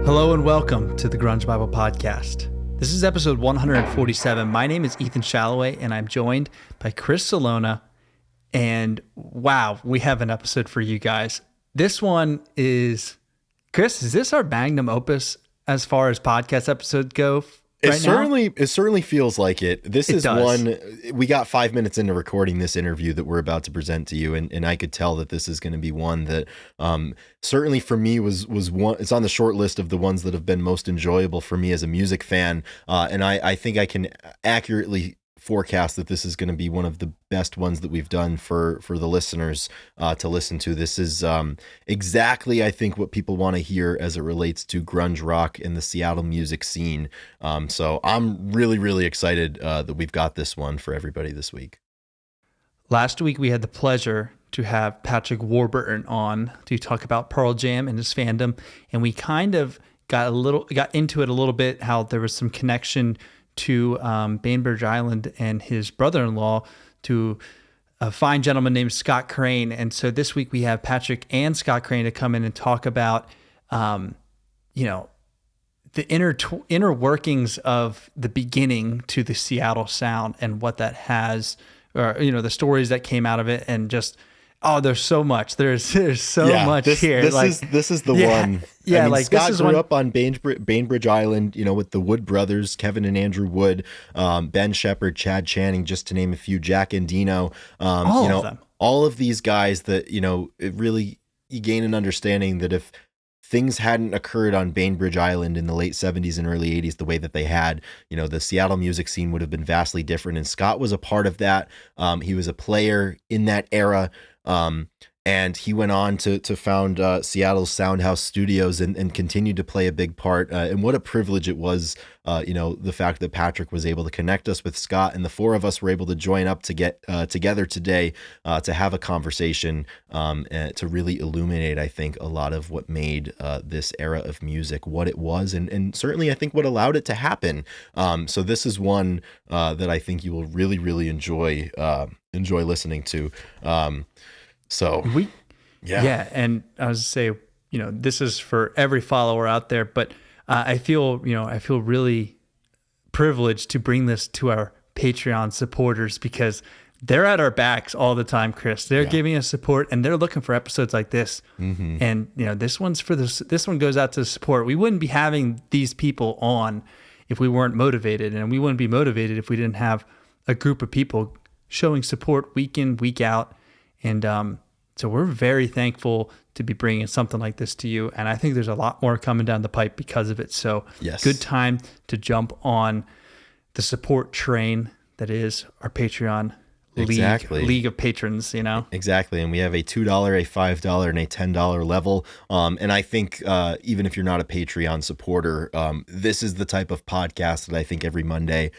Hello and welcome to the Grunge Bible Podcast. This is episode 147. My name is Ethan Shalloway, and I'm joined by Chris Salona. And wow, we have an episode for you guys. This one is, Chris, is this our magnum opus as far as podcast episodes go? It certainly feels like it. This is does. one, we got 5 minutes into recording this interview that we're about to present to you. And I could tell that this is going to be one that certainly for me was one, it's on the short list of the ones that have been most enjoyable for me as a music fan. And I think I can accurately forecast that this is going to be one of the best ones that we've done for the listeners to listen to. This is exactly, I think, what people want to hear as it relates to grunge rock in the Seattle music scene. So I'm really excited that we've got this one for everybody this week. Last week, we had the pleasure to have Patrick Warburton on to talk about Pearl Jam and his fandom. And we kind of got into it a little bit, how there was some connection to Bainbridge Island and his brother-in-law, to a fine gentleman named Scott Crane. And so this week we have Patrick and Scott Crane to come in and talk about, the inner workings of the beginning to the Seattle sound and what that has, or, the stories that came out of it, and just, there's so much. There's so much here. This is the one. Yeah, I mean, like Scott this is grew one up on Bainbridge Island, with the Wood brothers, Kevin and Andrew Wood, Ben Shepherd, Chad Channing, just to name a few, Jack Endino, all of them. All of these guys that, it really, you gain an understanding that if things hadn't occurred on Bainbridge Island in the late 70s and early 80s the way that they had, the Seattle music scene would have been vastly different. And Scott was a part of that. He was a player in that era. And he went on to found Seattle's Soundhouse Studios and continued to play a big part. And what a privilege it was, the fact that Patrick was able to connect us with Scott, and the four of us were able to join up to get together today to have a conversation and to really illuminate, I think, a lot of what made this era of music what it was, and certainly I think what allowed it to happen. So this is one that I think you will really enjoy listening to. And I was say, this is for every follower out there, but I feel really privileged to bring this to our Patreon supporters, because they're at our backs all the time, Chris. They're giving us support, and they're looking for episodes like this. Mm-hmm. And this one's for this one goes out to support. We wouldn't be having these people on if we weren't motivated, and we wouldn't be motivated if we didn't have a group of people showing support week in, week out. And so we're very thankful to be bringing something like this to you. And I think there's a lot more coming down the pipe because of it. So Good time to jump on the support train that is our Patreon league of patrons, Exactly. And we have a $2, a $5, and a $10 level. And I think even if you're not a Patreon supporter, this is the type of podcast that I think every Monday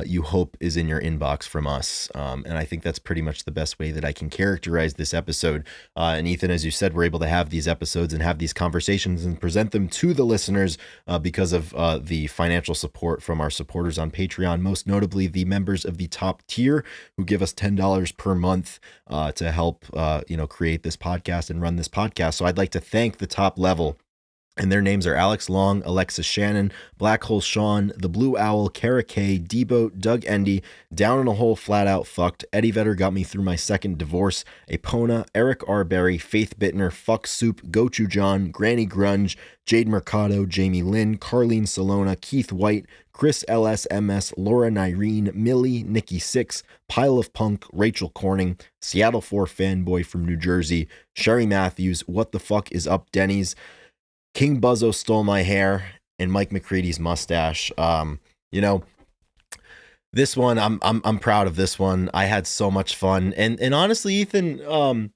you hope is in your inbox from us. And I think that's pretty much the best way that I can characterize this episode. And Ethan, as you said, we're able to have these episodes and have these conversations and present them to the listeners because of the financial support from our supporters on Patreon, most notably the members of the top tier who give us $10 per month to help create this podcast and run this podcast. So I'd like to thank the top level, and their names are Alex Long, Alexis Shannon, Black Hole Sean, The Blue Owl, Kara K, Debo, Doug Endy, Down in a Hole, Flat Out Fucked, Eddie Vedder Got Me Through My Second Divorce, Apona, Eric R. Berry, Faith Bittner, Fuck Soup, Gochu John, Granny Grunge, Jade Mercado, Jamie Lynn, Carlene Salona, Keith White, Chris LSMS, Laura Nyreen, Millie, Nikki Six, Pile of Punk, Rachel Corning, Seattle 4 Fanboy from New Jersey, Sherry Matthews, What the Fuck is Up Denny's, King Buzzo Stole My Hair, and Mike McCready's Mustache. This one, I'm proud of this one. I had so much fun. And honestly, Ethan,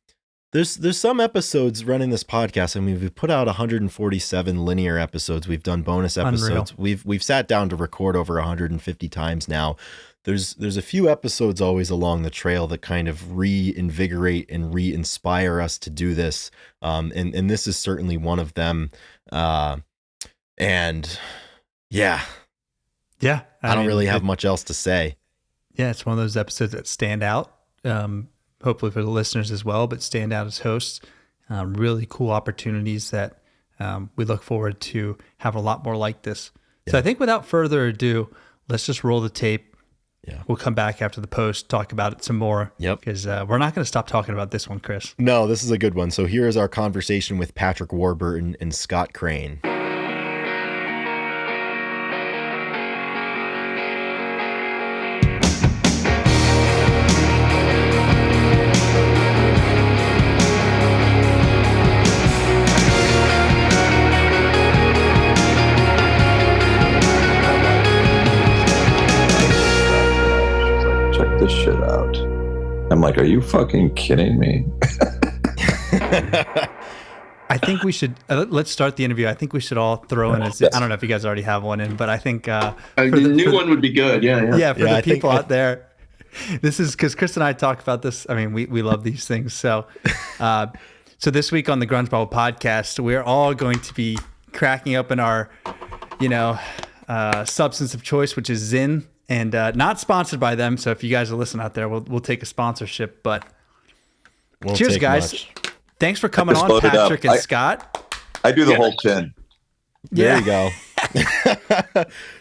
there's some episodes running this podcast. I mean, we've put out 147 linear episodes. We've done bonus episodes. Unreal. We've sat down to record over 150 times now. There's a few episodes always along the trail that kind of reinvigorate and re-inspire us to do this. And this is certainly one of them. And yeah. Yeah. I don't really have much else to say. Yeah. It's one of those episodes that stand out. Hopefully for the listeners as well, but stand out as hosts. Really cool opportunities that we look forward to have a lot more like this. So I think without further ado, let's just roll the tape. Yeah. We'll come back after the post, talk about it some more. Yep. Because we're not going to stop talking about this one, Chris. No, this is a good one. So here is our conversation with Patrick Warburton and Scott Crane. This shit out. I'm like, are you fucking kidding me? I think we should let's start the interview. I think we should all throw in I don't know if you guys already have one in, but I think a new one would be good. Yeah. For the people out there, this is because Chris and I talk about this. I mean, we love these things. So so this week on the Grunge Bubble podcast, we're all going to be cracking up in our substance of choice, which is Zyn. And not sponsored by them, so if you guys are listening out there, we'll take a sponsorship. But cheers, guys! Much. Thanks for coming on, Patrick and Scott. I do the whole tin. There you go.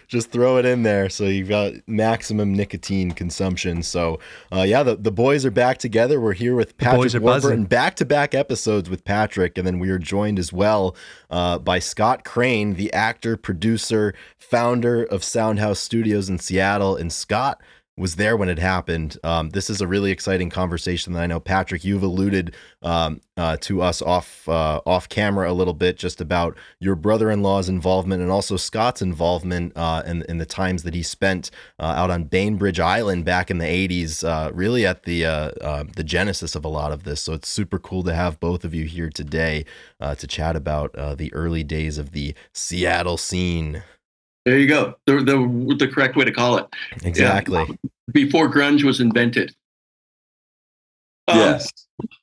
Just throw it in there, so you've got maximum nicotine consumption. So, the boys are back together. We're here with Patrick Warburton, back-to-back episodes with Patrick, and then we are joined as well by Scott Crane, the actor, producer, founder of Soundhouse Studios in Seattle. And Scott was there when it happened. This is a really exciting conversation that I know, Patrick, you've alluded to us off camera a little bit, just about your brother-in-law's involvement and also Scott's involvement in the times that he spent out on Bainbridge Island back in the 80s, really at the genesis of a lot of this. So it's super cool to have both of you here today to chat about the early days of the Seattle scene. There you go. The correct way to call it. Exactly. Yeah. Before grunge was invented. Yes.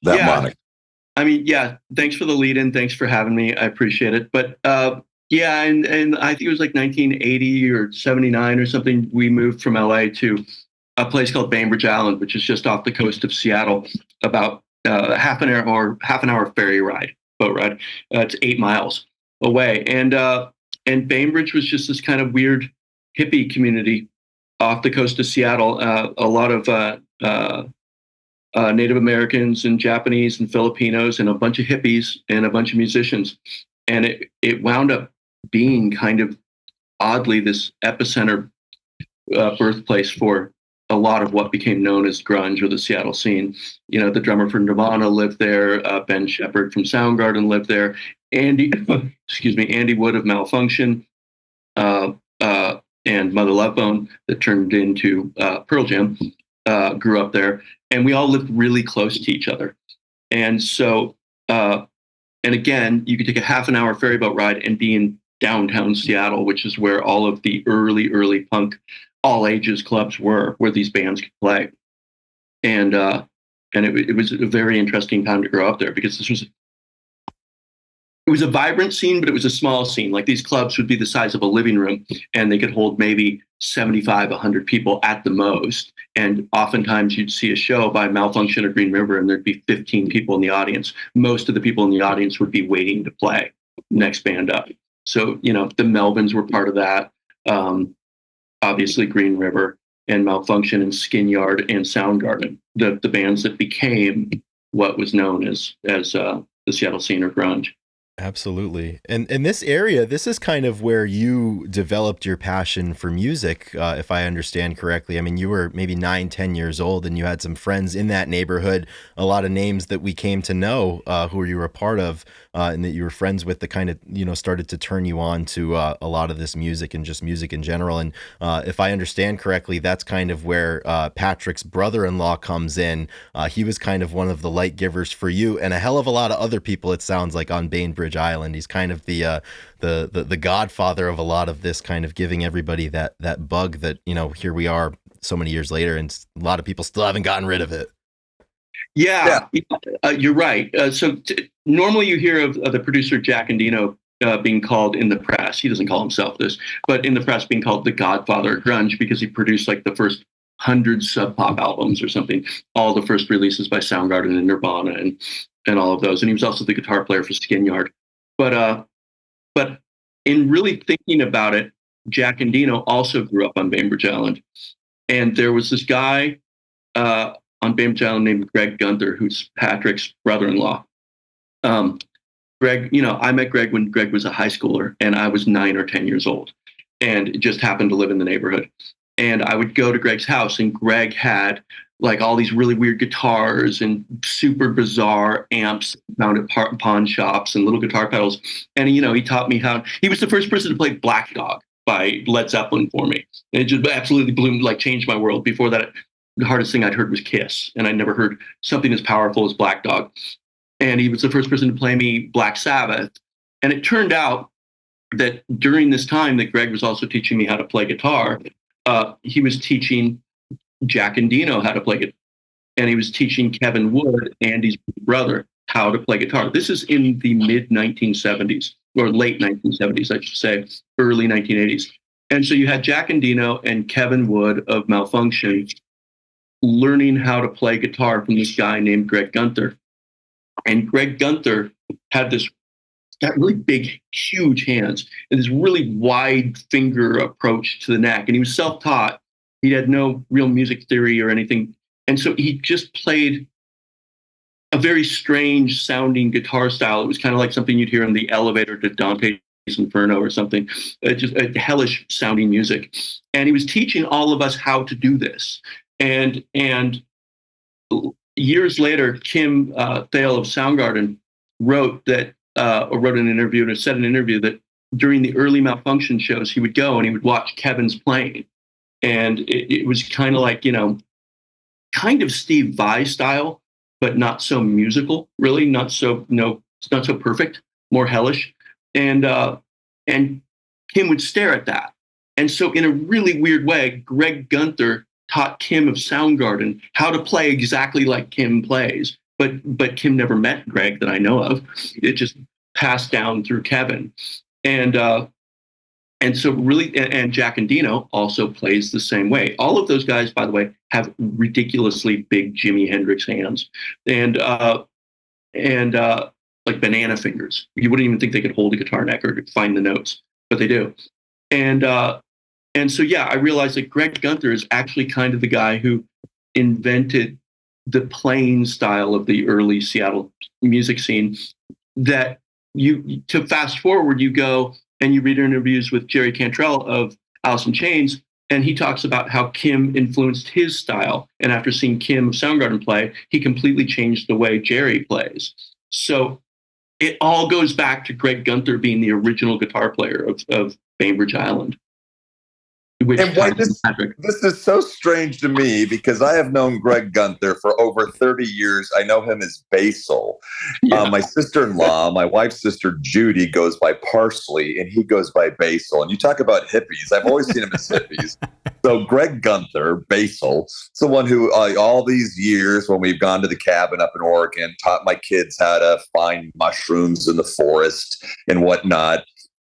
That moniker. I mean, thanks for the lead in. Thanks for having me. I appreciate it. But and I think it was like 1980 or 79 or something. We moved from LA to a place called Bainbridge Island, which is just off the coast of Seattle, about half an hour ferry ride, boat ride. It's 8 miles away. And Bainbridge was just this kind of weird hippie community off the coast of Seattle. A lot of Native Americans and Japanese and Filipinos and a bunch of hippies and a bunch of musicians. And it wound up being kind of oddly this epicenter birthplace for a lot of what became known as grunge or the Seattle scene. The drummer for Nirvana lived there. Ben Shepherd from Soundgarden lived there. Andy Wood of Malfunction, and Mother Love Bone, that turned into Pearl Jam, grew up there, and we all lived really close to each other. And so, and again, you could take a half an hour ferry boat ride and be in downtown Seattle, which is where all of the early punk, all ages clubs were, where these bands could play. And it was a very interesting time to grow up there, because it was a vibrant scene, but it was a small scene. Like, these clubs would be the size of a living room, and they could hold maybe 75, 100 people at the most. And oftentimes you'd see a show by Malfunction or Green River, and there'd be 15 people in the audience. Most of the people in the audience would be waiting to play next band up. So, the Melvins were part of that. Obviously Green River and Malfunction and Skin Yard and Soundgarden, the bands that became what was known as the Seattle scene or grunge. Absolutely. And in this area, this is kind of where you developed your passion for music, if I understand correctly. I mean, you were maybe 9-10 years old, and you had some friends in that neighborhood, a lot of names that we came to know who you were a part of, and that you were friends with, that kind of, started to turn you on to a lot of this music and just music in general. And if I understand correctly, that's kind of where Patrick's brother-in-law comes in. He was kind of one of the light givers for you and a hell of a lot of other people, it sounds like, on Bainbridge Island. He's kind of the godfather of a lot of this, kind of giving everybody that bug that, here we are so many years later, and a lot of people still haven't gotten rid of it. Yeah. You're right. Normally you hear of the producer Jack Endino being called in the press. He doesn't call himself this, but in the press being called the godfather of grunge, because he produced like the first 100 Sub Pop albums or something, all the first releases by Soundgarden and Nirvana and all of those. And he was also the guitar player for Skin Yard. But in really thinking about it, Jack Endino also grew up on Bainbridge Island. And there was this guy on Bainbridge Island named Greg Gunther, who's Patrick's brother-in-law. Greg, I met Greg when Greg was a high schooler and I was 9 or 10 years old and just happened to live in the neighborhood. And I would go to Greg's house and Greg had like all these really weird guitars and super bizarre amps found at pawn shops and little guitar pedals. And, he taught me he was the first person to play Black Dog by Led Zeppelin for me. And it just absolutely changed my world. Before that, the hardest thing I'd heard was Kiss. And I'd never heard something as powerful as Black Dog. And he was the first person to play me Black Sabbath. And it turned out that during this time that Greg was also teaching me how to play guitar, he was teaching Jack Endino how to play guitar. And he was teaching Kevin Wood, Andy's brother, how to play guitar. This is in the mid 1970s, or late 1970s, I should say, early 1980s. And so you had Jack Endino and Kevin Wood of Malfunction learning how to play guitar from this guy named Greg Gunther. And Greg Gunther had got really big, huge hands and this really wide finger approach to the neck. And he was self-taught. He had no real music theory or anything. And so he just played a very strange sounding guitar style. It was kind of like something you'd hear in the elevator to Dante's Inferno or something, just a hellish sounding music. And he was teaching all of us how to do this. And years later, Kim Thale of Soundgarden wrote an interview and said in an interview that during the early Malfunction shows, he would go and he would watch Kevin's playing. And it was kind of like, kind of Steve Vai style, but not so musical, really, not so perfect, more hellish. And Kim would stare at that. And so in a really weird way, Greg Gunther taught Kim of Soundgarden how to play exactly like Kim plays. But Kim never met Greg that I know of. It just passed down through Kevin. And so really, and Jack Endino also plays the same way. All of those guys, by the way, have ridiculously big Jimi Hendrix hands and like banana fingers. You wouldn't even think they could hold a guitar neck or find the notes, but they do. And so, yeah, I realized that Greg Gunther is actually kind of the guy who invented the playing style of the early Seattle music scene. That to fast forward, you go and you read interviews with Jerry Cantrell of Alice in Chains, and he talks about how Kim influenced his style. And after seeing Kim of Soundgarden play, he completely changed the way Jerry plays. So it all goes back to Greg Gunther being the original guitar player of Bainbridge Island. And why this is so strange to me, because I have known Greg Gunther for over 30 years. I know him as Basil. Yeah. My sister-in-law, my wife's sister, Judy, goes by Parsley, and he goes by Basil. And you talk about hippies. I've always seen him as hippies. So Greg Gunther, Basil, is the one who all these years when we've gone to the cabin up in Oregon, taught my kids how to find mushrooms in the forest and whatnot.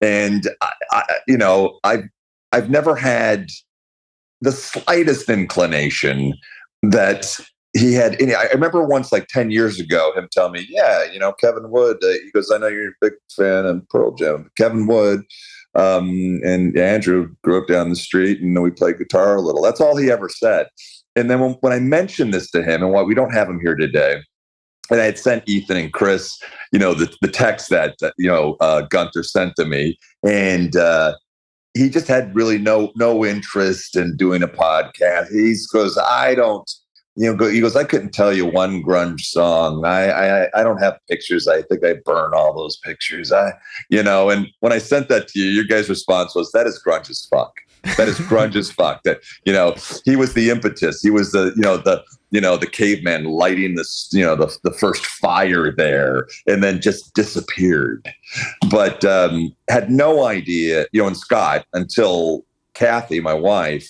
And, I've never had the slightest inclination that he had any. I remember once, like 10 years ago, him telling me, Kevin Wood, he goes, I know you're a big fan of Pearl Jam. Kevin Wood and Andrew grew up down the street and we played guitar a little. That's all he ever said. And then when I mentioned this to him, and why we don't have him here today, and I had sent Ethan and Chris, the text that, Gunther sent to me, and he just had really no interest in doing a podcast. He goes, I don't, he goes, I couldn't tell you one grunge song. I don't have pictures. I think I burn all those pictures. And when I sent that to you, your guys' response was, that is grunge as fuck. That is grunge as fuck. That, he was the impetus. He was the caveman lighting this, the first fire there, and then just disappeared. But had no idea, and Scott, until Kathy, my wife,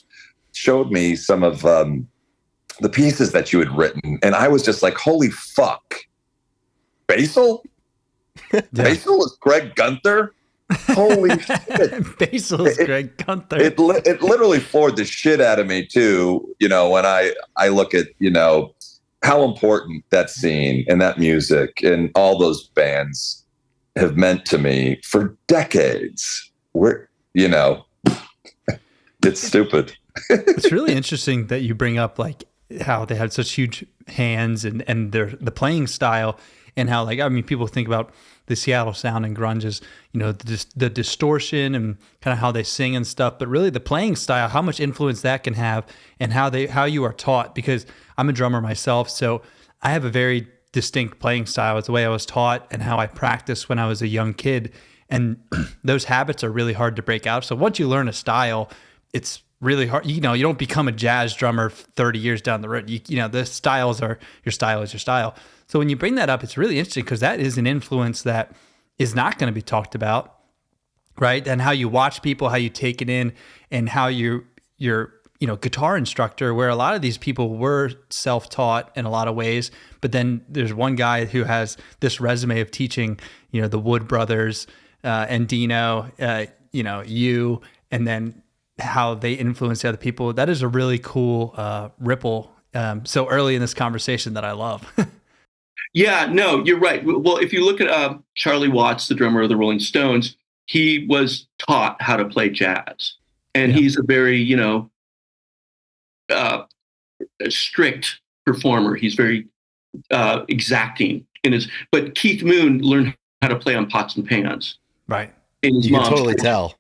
showed me some of the pieces that you had written, and I was just like, holy fuck. Basil? Yeah. Basil is Greg Gunther? Holy shit. Basil is Greg Gunther. It literally floored the shit out of me too, when I look at, how important that scene and that music and all those bands have meant to me for decades. we're, you know, it's stupid. It's really interesting that you bring up like how they had such huge hands and the playing style, and how, like, I mean, people think about the Seattle sound and grunge as, you know, the distortion and kind of how they sing and stuff, but really the playing style, how much influence that can have, and how you are taught. Because I'm a drummer myself, so I have a very distinct playing style. It's the way I was taught and how I practiced when I was a young kid, and those habits are really hard to break out. So once you learn a style, it's really hard. You know, you don't become a jazz drummer 30 years down the road. You know, the styles are, your style is your style. So when you bring that up, it's really interesting because that is an influence that is not going to be talked about, right? And how you watch people, how you take it in, and how you're, you know, guitar instructor, where a lot of these people were self-taught in a lot of ways. But then there's one guy who has this resume of teaching, you know, the Wood brothers, Endino, you know, you, and then how they influence the other people. That is a really cool ripple so early in this conversation that I love. Yeah, no, you're right. Well, if you look at Charlie Watts, the drummer of the Rolling Stones, he was taught how to play jazz, and he's a very, you know, strict performer. He's very exacting in his. But Keith Moon learned how to play on pots and pans. Right. In his You can totally tell.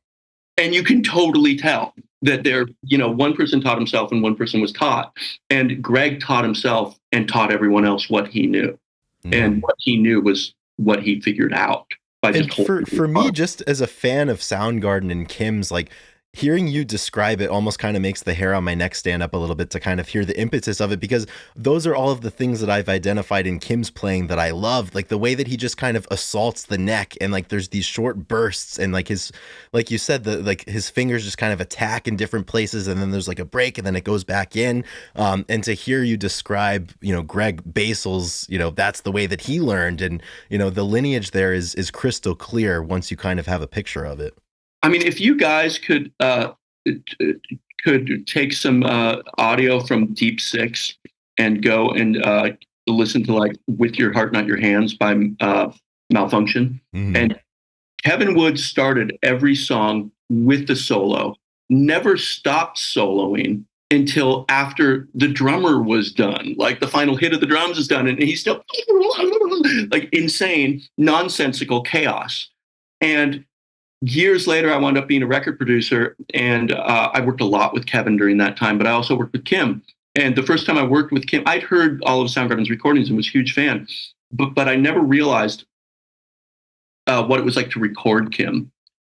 And you can totally tell that they're, you know, one person taught himself and one person was taught. And Greg taught himself and taught everyone else what he knew. And what he knew was what he figured out. By just for me, just as a fan of Soundgarden and Kim's, like, hearing you describe it almost kind of makes the hair on my neck stand up a little bit to kind of hear the impetus of it, because those are all of the things that I've identified in Kim's playing that I love, like the way that he just kind of assaults the neck, and like there's these short bursts, and like his, like you said, the like his fingers just kind of attack in different places, and then there's like a break and then it goes back in, and to hear you describe, you know, Greg Basil's, you know, that's the way that he learned, and you know, the lineage there is crystal clear once you kind of have a picture of it. I mean, if you guys could take some audio from Deep Six and go and listen to like "With Your Heart Not Your Hands" by Malfunction, and Kevin Wood started every song with the solo, never stopped soloing until after the drummer was done, like the final hit of the drums is done, and he's still like insane, nonsensical chaos. And years later, I wound up being a record producer, and I worked a lot with Kevin during that time, but I also worked with Kim. And the first time I worked with Kim, I'd heard all of Soundgarden's recordings and was a huge fan, but I never realized what it was like to record Kim.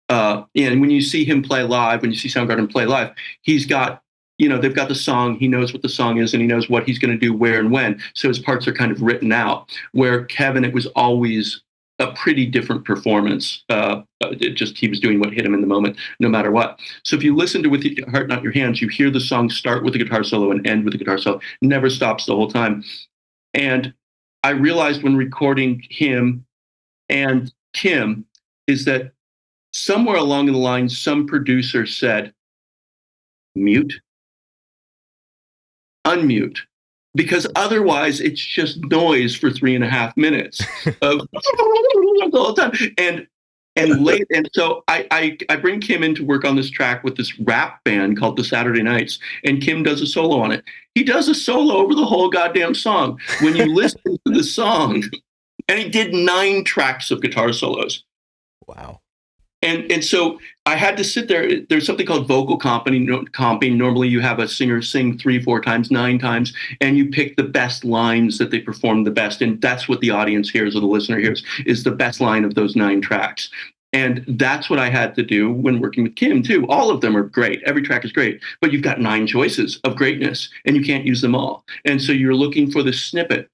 And when you see him play live, when you see Soundgarden play live, he's got, you know, they've got the song, he knows what the song is, and he knows what he's going to do where and when. So his parts are kind of written out. Where Kevin, it was always a pretty different performance. He was doing what hit him in the moment, no matter what. So if you listen to "With Your Heart Not Your Hands," you hear the song start with a guitar solo and end with a guitar solo. Never stops the whole time. And I realized when recording him and Kim is that somewhere along the line, some producer said, mute, unmute. Because otherwise it's just noise for 3.5 minutes of the whole time. And so I bring Kim in to work on this track with this rap band called the Saturday Nights, and Kim does a solo on it. He does a solo over the whole goddamn song. When you listen to the song, and he did 9 tracks of guitar solos. Wow. And so I had to sit there. There's something called vocal comping. Normally you have a singer sing 3, 4 times, 9 times, and you pick the best lines that they perform the best. And that's what the audience hears, or the listener hears, is the best line of those 9 tracks. And that's what I had to do when working with Kim too. All of them are great. Every track is great, but you've got 9 choices of greatness and you can't use them all. And so you're looking for the snippet.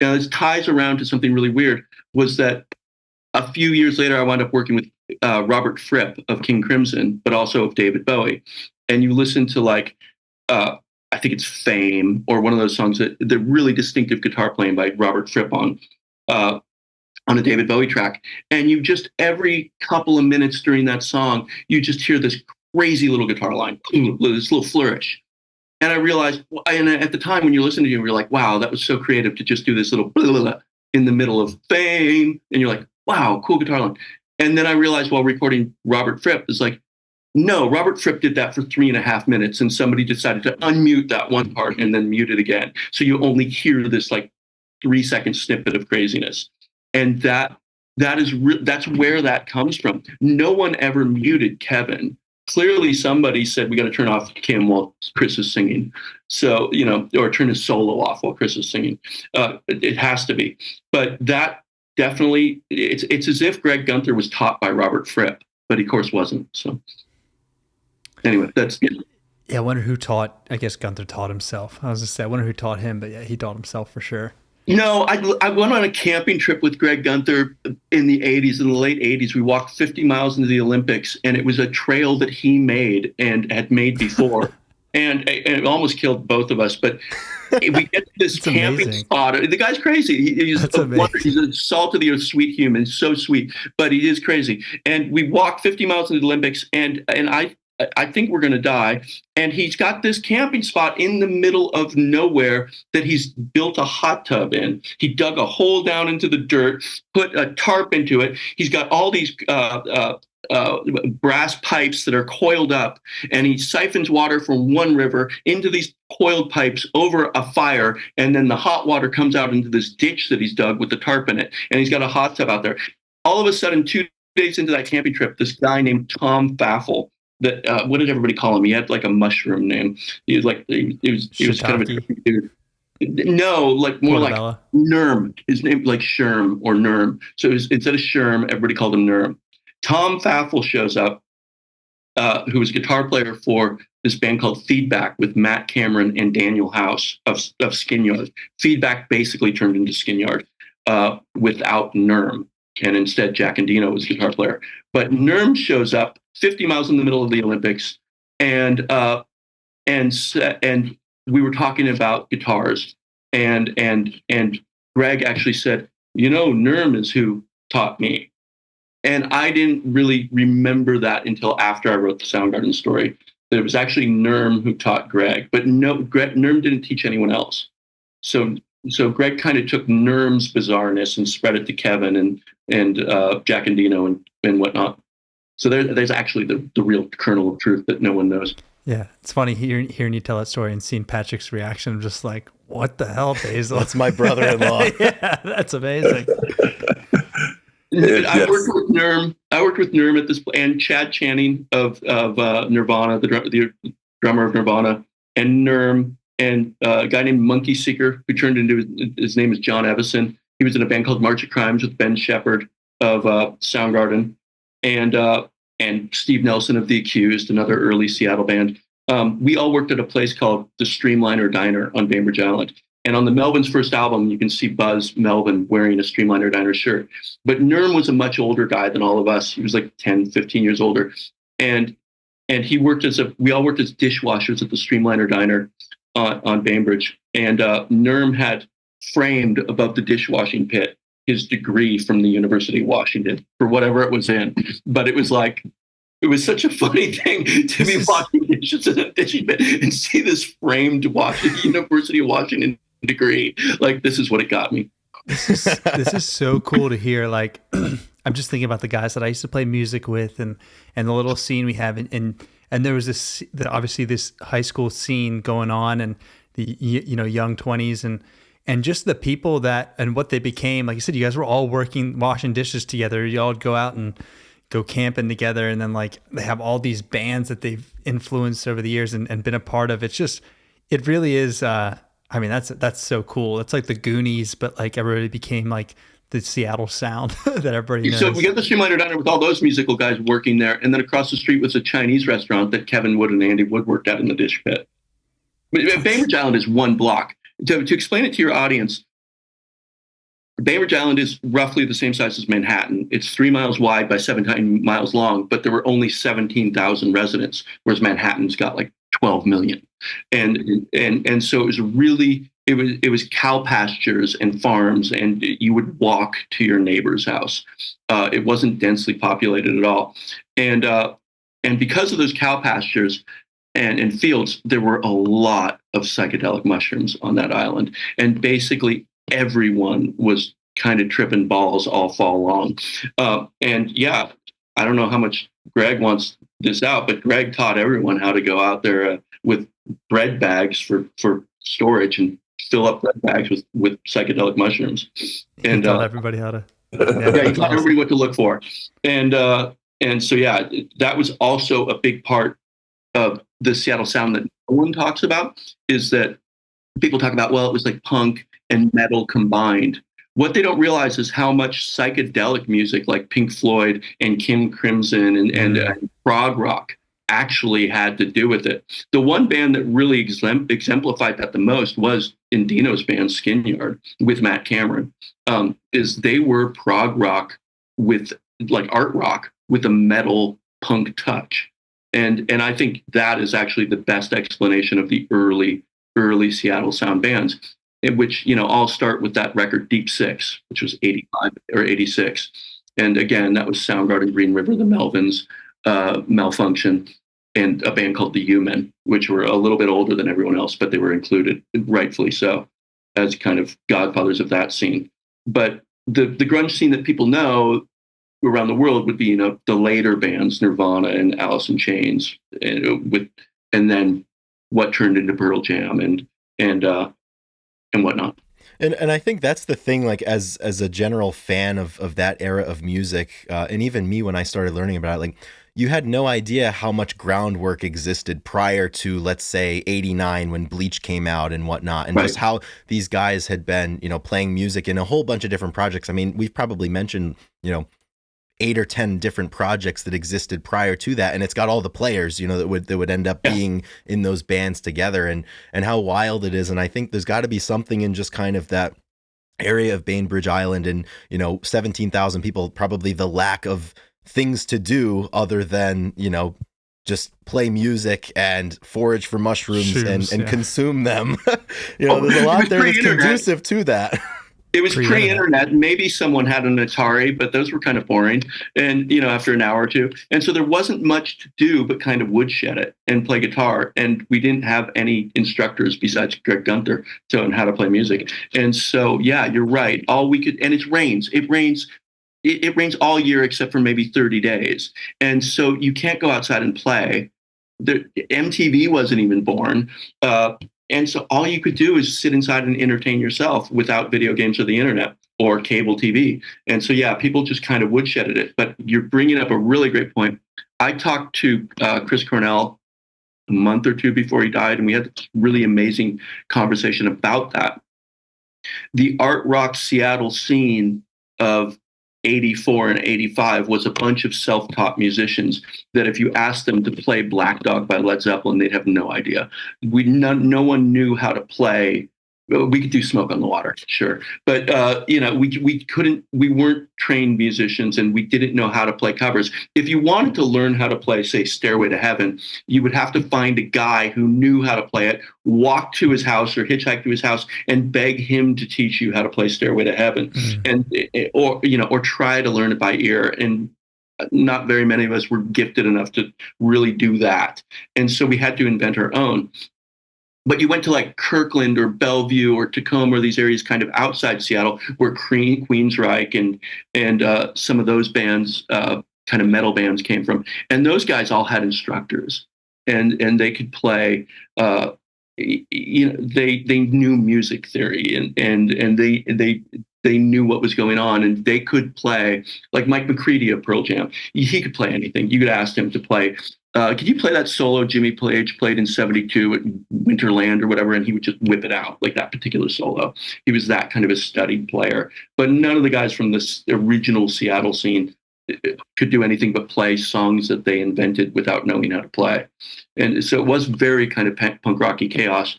Now this ties around to something really weird, was that a few years later, I wound up working with Robert Fripp of King Crimson, but also of David Bowie. And you listen to like, I think it's Fame, or one of those songs that the really distinctive guitar playing by Robert Fripp on a David Bowie track. And you just, every couple of minutes during that song, you just hear this crazy little guitar line, this little flourish. And I realized, and at the time when you're listening to it, you're like, wow, that was so creative to just do this little blah, blah, blah in the middle of Fame. And you're like, wow, cool guitar line. And then I realized while recording Robert Fripp, it's like, no, Robert Fripp did that for 3.5 minutes, and somebody decided to unmute that one part and then mute it again. So you only hear this like 3-second snippet of craziness, and that's where that comes from. No one ever muted Kevin. Clearly, somebody said we got to turn off Kim while Chris is singing. So or turn his solo off while Chris is singing. It has to be, but that definitely it's as if Greg Gunther was taught by Robert Fripp, but he of course wasn't. So. Anyway, that's Yeah, I wonder who taught. I guess Gunther taught himself. I was gonna say, I wonder who taught him, but yeah, he taught himself for sure. No, I went on a camping trip with Greg Gunther in the 80s, in the late 80s. We walked 50 miles into the Olympics, and it was a trail that he made and had made before, and it almost killed both of us. But we get to this camping spot. The guy's crazy. He's a salt of the earth, sweet human, so sweet, but he is crazy. And we walked 50 miles into the Olympics, and I think we're going to die. And he's got this camping spot in the middle of nowhere that he's built a hot tub in. He dug a hole down into the dirt, put a tarp into it. He's got all these brass pipes that are coiled up, and he siphons water from one river into these coiled pipes over a fire, and then the hot water comes out into this ditch that he's dug with the tarp in it. And he's got a hot tub out there. All of a sudden, 2 days into that camping trip, this guy named Tom Faffel, that what did everybody call him? He had like a mushroom name. He was like he was kind of a tricky dude. No, like more Portobello. Like Nerm. His name like Sherm or Nerm. So instead of Sherm, everybody called him Nerm. Tom Faffel shows up, who was a guitar player for this band called Feedback with Matt Cameron and Daniel House of Skinyard. Feedback basically turned into Skinyard without Nerm, and instead Jack Endino was a guitar player. But Nerm shows up 50 miles in the middle of the Olympics, and we were talking about guitars, and Greg actually said, Nerm is who taught me. And I didn't really remember that until after I wrote the Soundgarden story, that it was actually Nerm who taught Greg. But no, Nerm didn't teach anyone else. So Greg kind of took Nerm's bizarreness and spread it to Kevin and Jack Endino and whatnot. So there's actually the real kernel of truth that no one knows. Yeah, it's funny hearing you tell that story and seeing Patrick's reaction. I'm just like, what the hell, Basil? That's my brother-in-law. Yeah, that's amazing. I worked with Nerm at this, and Chad Channing of Nirvana, the drummer of Nirvana, and Nerm, and a guy named Monkey Seeker, who turned into his name is John Evison. He was in a band called March of Crimes with Ben Shepherd of Soundgarden, and Steve Nelson of The Accused, another early Seattle band. We all worked at a place called the Streamliner Diner on Bainbridge Island. And on the Melvin's first album, you can see Buzz Melvin wearing a Streamliner Diner shirt. But Nerm was a much older guy than all of us. He was like 10, 15 years older. And he worked we all worked as dishwashers at the Streamliner Diner on Bainbridge. And Nerm had framed above the dishwashing pit his degree from the University of Washington for whatever it was in. But it was such a funny thing to be washing dishes in a dishing pit and see this framed University of Washington degree. Like, this is what it got me. This is so cool to hear. Like, I'm just thinking about the guys that I used to play music with, and the little scene we have, and there was obviously this high school scene going on, and the young 20s, and just the people that and what they became. Like you said, you guys were all washing dishes together. You all would go out and go camping together, and then like they have all these bands that they've influenced over the years and been a part of. It's just, it really is. I mean, that's so cool. It's like the Goonies, but like everybody became like the Seattle sound that everybody knows. So we got the Streamliner Diner with all those musical guys working there, and then across the street was a Chinese restaurant that Kevin Wood and Andy Wood worked at in the dish pit. Bainbridge Island is one block. To explain it to your audience, Bainbridge Island is roughly the same size as Manhattan. It's 3 miles wide by 17 miles long, but there were only 17,000 residents, whereas Manhattan's got like 12 million. And so it was really, it was cow pastures and farms, and you would walk to your neighbor's house. It wasn't densely populated at all. And because of those cow pastures and fields, there were a lot of psychedelic mushrooms on that island. And basically everyone was kind of tripping balls all fall long. And yeah, I don't know how much Greg wants this out, but Greg taught everyone how to go out there with bread bags for storage and fill up bread bags with psychedelic mushrooms. And taught everybody how to. Yeah, he taught everybody what to look for. And so yeah, that was also a big part of the Seattle sound that no one talks about, is that people talk about, well, it was like punk and metal combined. What they don't realize is how much psychedelic music like Pink Floyd and King Crimson and prog rock actually had to do with it. The one band that really exemplified that the most was Endino's band Skinyard with Matt Cameron. Is they were prog rock with like art rock with a metal punk touch. And I think that is actually the best explanation of the early Seattle sound bands, in which, you know, all start with that record Deep Six, which was 85 or 86. And again, that was Soundgarden, Green River, the Melvins, Malfunction, and a band called the U-Men, which were a little bit older than everyone else, but they were included, rightfully so, as kind of godfathers of that scene. But the grunge scene that people know around the world would be, you know, the later bands, Nirvana and Alice in Chains, and then what turned into Pearl Jam and whatnot. And I think that's the thing, like as a general fan of that era of music, and even me when I started learning about it, like you had no idea how much groundwork existed prior to, let's say, 89 when Bleach came out and whatnot, and just how these guys had been, you know, playing music in a whole bunch of different projects. I mean, we've probably mentioned, you know, 8 or 10 different projects that existed prior to that, and it's got all the players, you know, that would end up being in those bands together, and how wild it is. And I think there's got to be something in just kind of that area of Bainbridge Island and, you know, 17,000 people, probably the lack of things to do other than, you know, just play music and forage for mushrooms and consume them. You know, there's a lot there that's conducive to that. It was pre-internet. Maybe someone had an Atari, but those were kind of boring. And, you know, after an hour or two. And so there wasn't much to do but kind of woodshed it and play guitar. And we didn't have any instructors besides Greg Gunther on how to play music. And so, yeah, you're right. All we could, and it rains all year except for maybe 30 days. And so you can't go outside and play. The MTV wasn't even born. And so all you could do is sit inside and entertain yourself without video games or the internet or cable TV. And so, yeah, people just kind of woodshedded it. But you're bringing up a really great point. I talked to Chris Cornell a month or two before he died, and we had this really amazing conversation about that. The art rock Seattle scene of 84 and 85 was a bunch of self-taught musicians that if you asked them to play Black Dog by Led Zeppelin, they'd have no idea. No one knew how to play. We could do Smoke on the Water, sure. But, you know, we weren't trained musicians, and we didn't know how to play covers. If you wanted to learn how to play, say, Stairway to Heaven, you would have to find a guy who knew how to play it, walk to his house or hitchhike to his house and beg him to teach you how to play Stairway to Heaven, or try to learn it by ear. And not very many of us were gifted enough to really do that. And so we had to invent our own. But you went to like Kirkland or Bellevue or Tacoma or these areas kind of outside Seattle where Queensryche and some of those bands, kind of metal bands came from. And those guys all had instructors and they could play, they knew music theory and they knew what was going on, and they could play like Mike McCready of Pearl Jam. He could play anything. You could ask him to play. Could you play that solo Jimmy Page played in '72 at Winterland or whatever? And he would just whip it out, like that particular solo. He was that kind of a studied player. But none of the guys from this original Seattle scene could do anything but play songs that they invented without knowing how to play. And so it was very kind of punk rocky chaos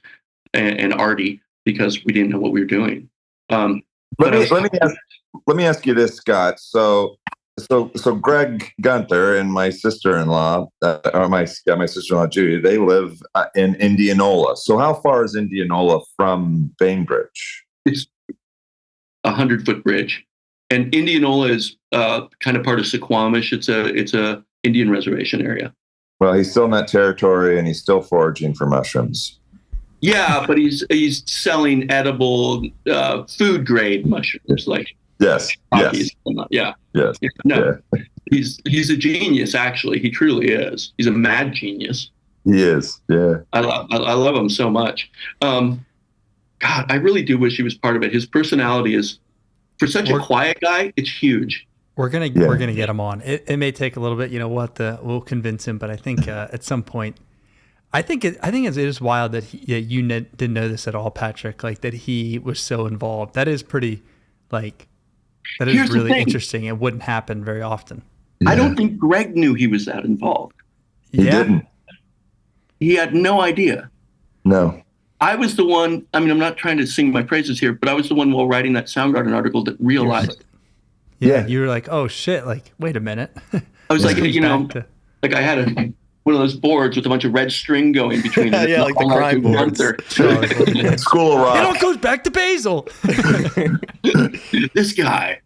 and arty because we didn't know what we were doing. Let me ask you this, Scott. So Greg Gunther and my sister-in-law, my sister-in-law Judy, they live in Indianola. So how far is Indianola from Bainbridge? It's a 100-foot bridge, and Indianola is kind of part of Suquamish. It's a Indian reservation area. Well, he's still in that territory, and he's still foraging for mushrooms. Yeah, but he's selling edible food grade mushrooms, like Yes. Yes. Yeah. Yes. No, Yeah. he's a genius. Actually, he truly is. He's a mad genius. He is. Yeah. I love him so much. God, I really do wish he was part of it. His personality is, for such a quiet guy, it's huge. We're gonna get him on. It may take a little bit. We'll convince him, but I think at some point, I think it is wild that you didn't know this at all, Patrick. Like that he was so involved. That is pretty, like, that is really interesting. It wouldn't happen very often. Yeah. I don't think Greg knew he was that involved. He didn't. He had no idea. No. I was the one. I mean, I'm not trying to sing my praises here, but I was the one while writing that Soundgarden article that realized. Yeah, you were like, oh shit! Like, wait a minute. I was like, like I had one of those boards with a bunch of red string going between it. Yeah, like the crime boards. School of Rock. It all goes back to Basil. This guy.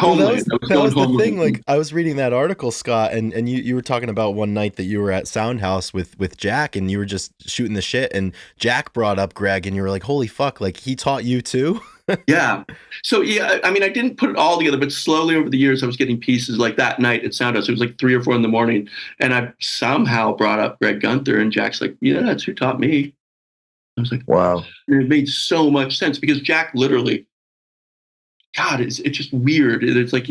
Well, that was the thing. Like, I was reading that article, Scott, and you were talking about one night that you were at Soundhouse with Jack, and you were just shooting the shit, and Jack brought up Greg, and you were like, holy fuck, like, he taught you too? Yeah. So, yeah, I mean, I didn't put it all together, but slowly over the years, I was getting pieces like that night at Soundhouse. It was like 3 or 4 in the morning, and I somehow brought up Greg Gunther, and Jack's like, yeah, that's who taught me. I was like, wow. And it made so much sense because Jack literally, God, it's just weird. It's like,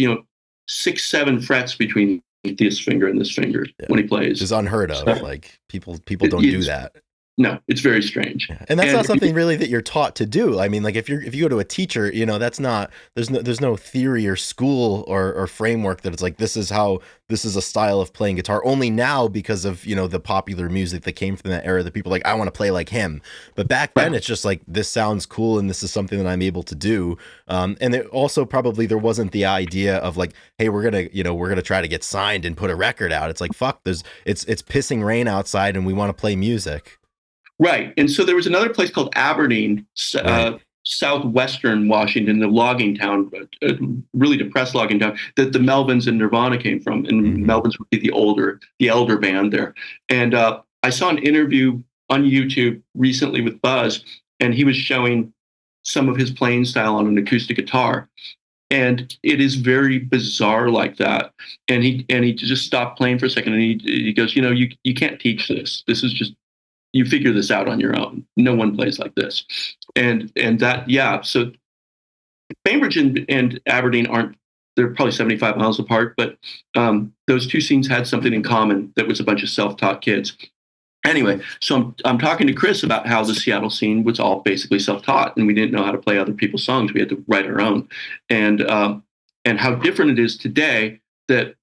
6, 7 frets between this finger and this finger when he plays. It's unheard of. So, like, people don't do that. No, it's very strange. Yeah. And that's not something really that you're taught to do. I mean, like, if you go to a teacher, that's not, there's no theory or school or framework that it's like, this is a style of playing guitar. Only now, because of, the popular music that came from that era, that people are like, I want to play like him. But back then it's just like, this sounds cool and this is something that I'm able to do. And it also probably there wasn't the idea of like, hey, we're gonna try to get signed and put a record out. It's like, fuck, it's pissing rain outside and we want to play music. Right. And so there was another place called Aberdeen, southwestern Washington, the logging town, a really depressed logging town that the Melvins and Nirvana came from. And Melvins would be the elder band there. And I saw an interview on YouTube recently with Buzz, and he was showing some of his playing style on an acoustic guitar. And it is very bizarre like that. And he just stopped playing for a second, and he goes, you can't teach this. This is just, you figure this out on your own. No one plays like this. And that, yeah. So Bainbridge and Aberdeen they're probably 75 miles apart, but those two scenes had something in common that was a bunch of self-taught kids. Anyway, so I'm talking to Chris about how the Seattle scene was all basically self-taught, and we didn't know how to play other people's songs. We had to write our own. And how different it is today that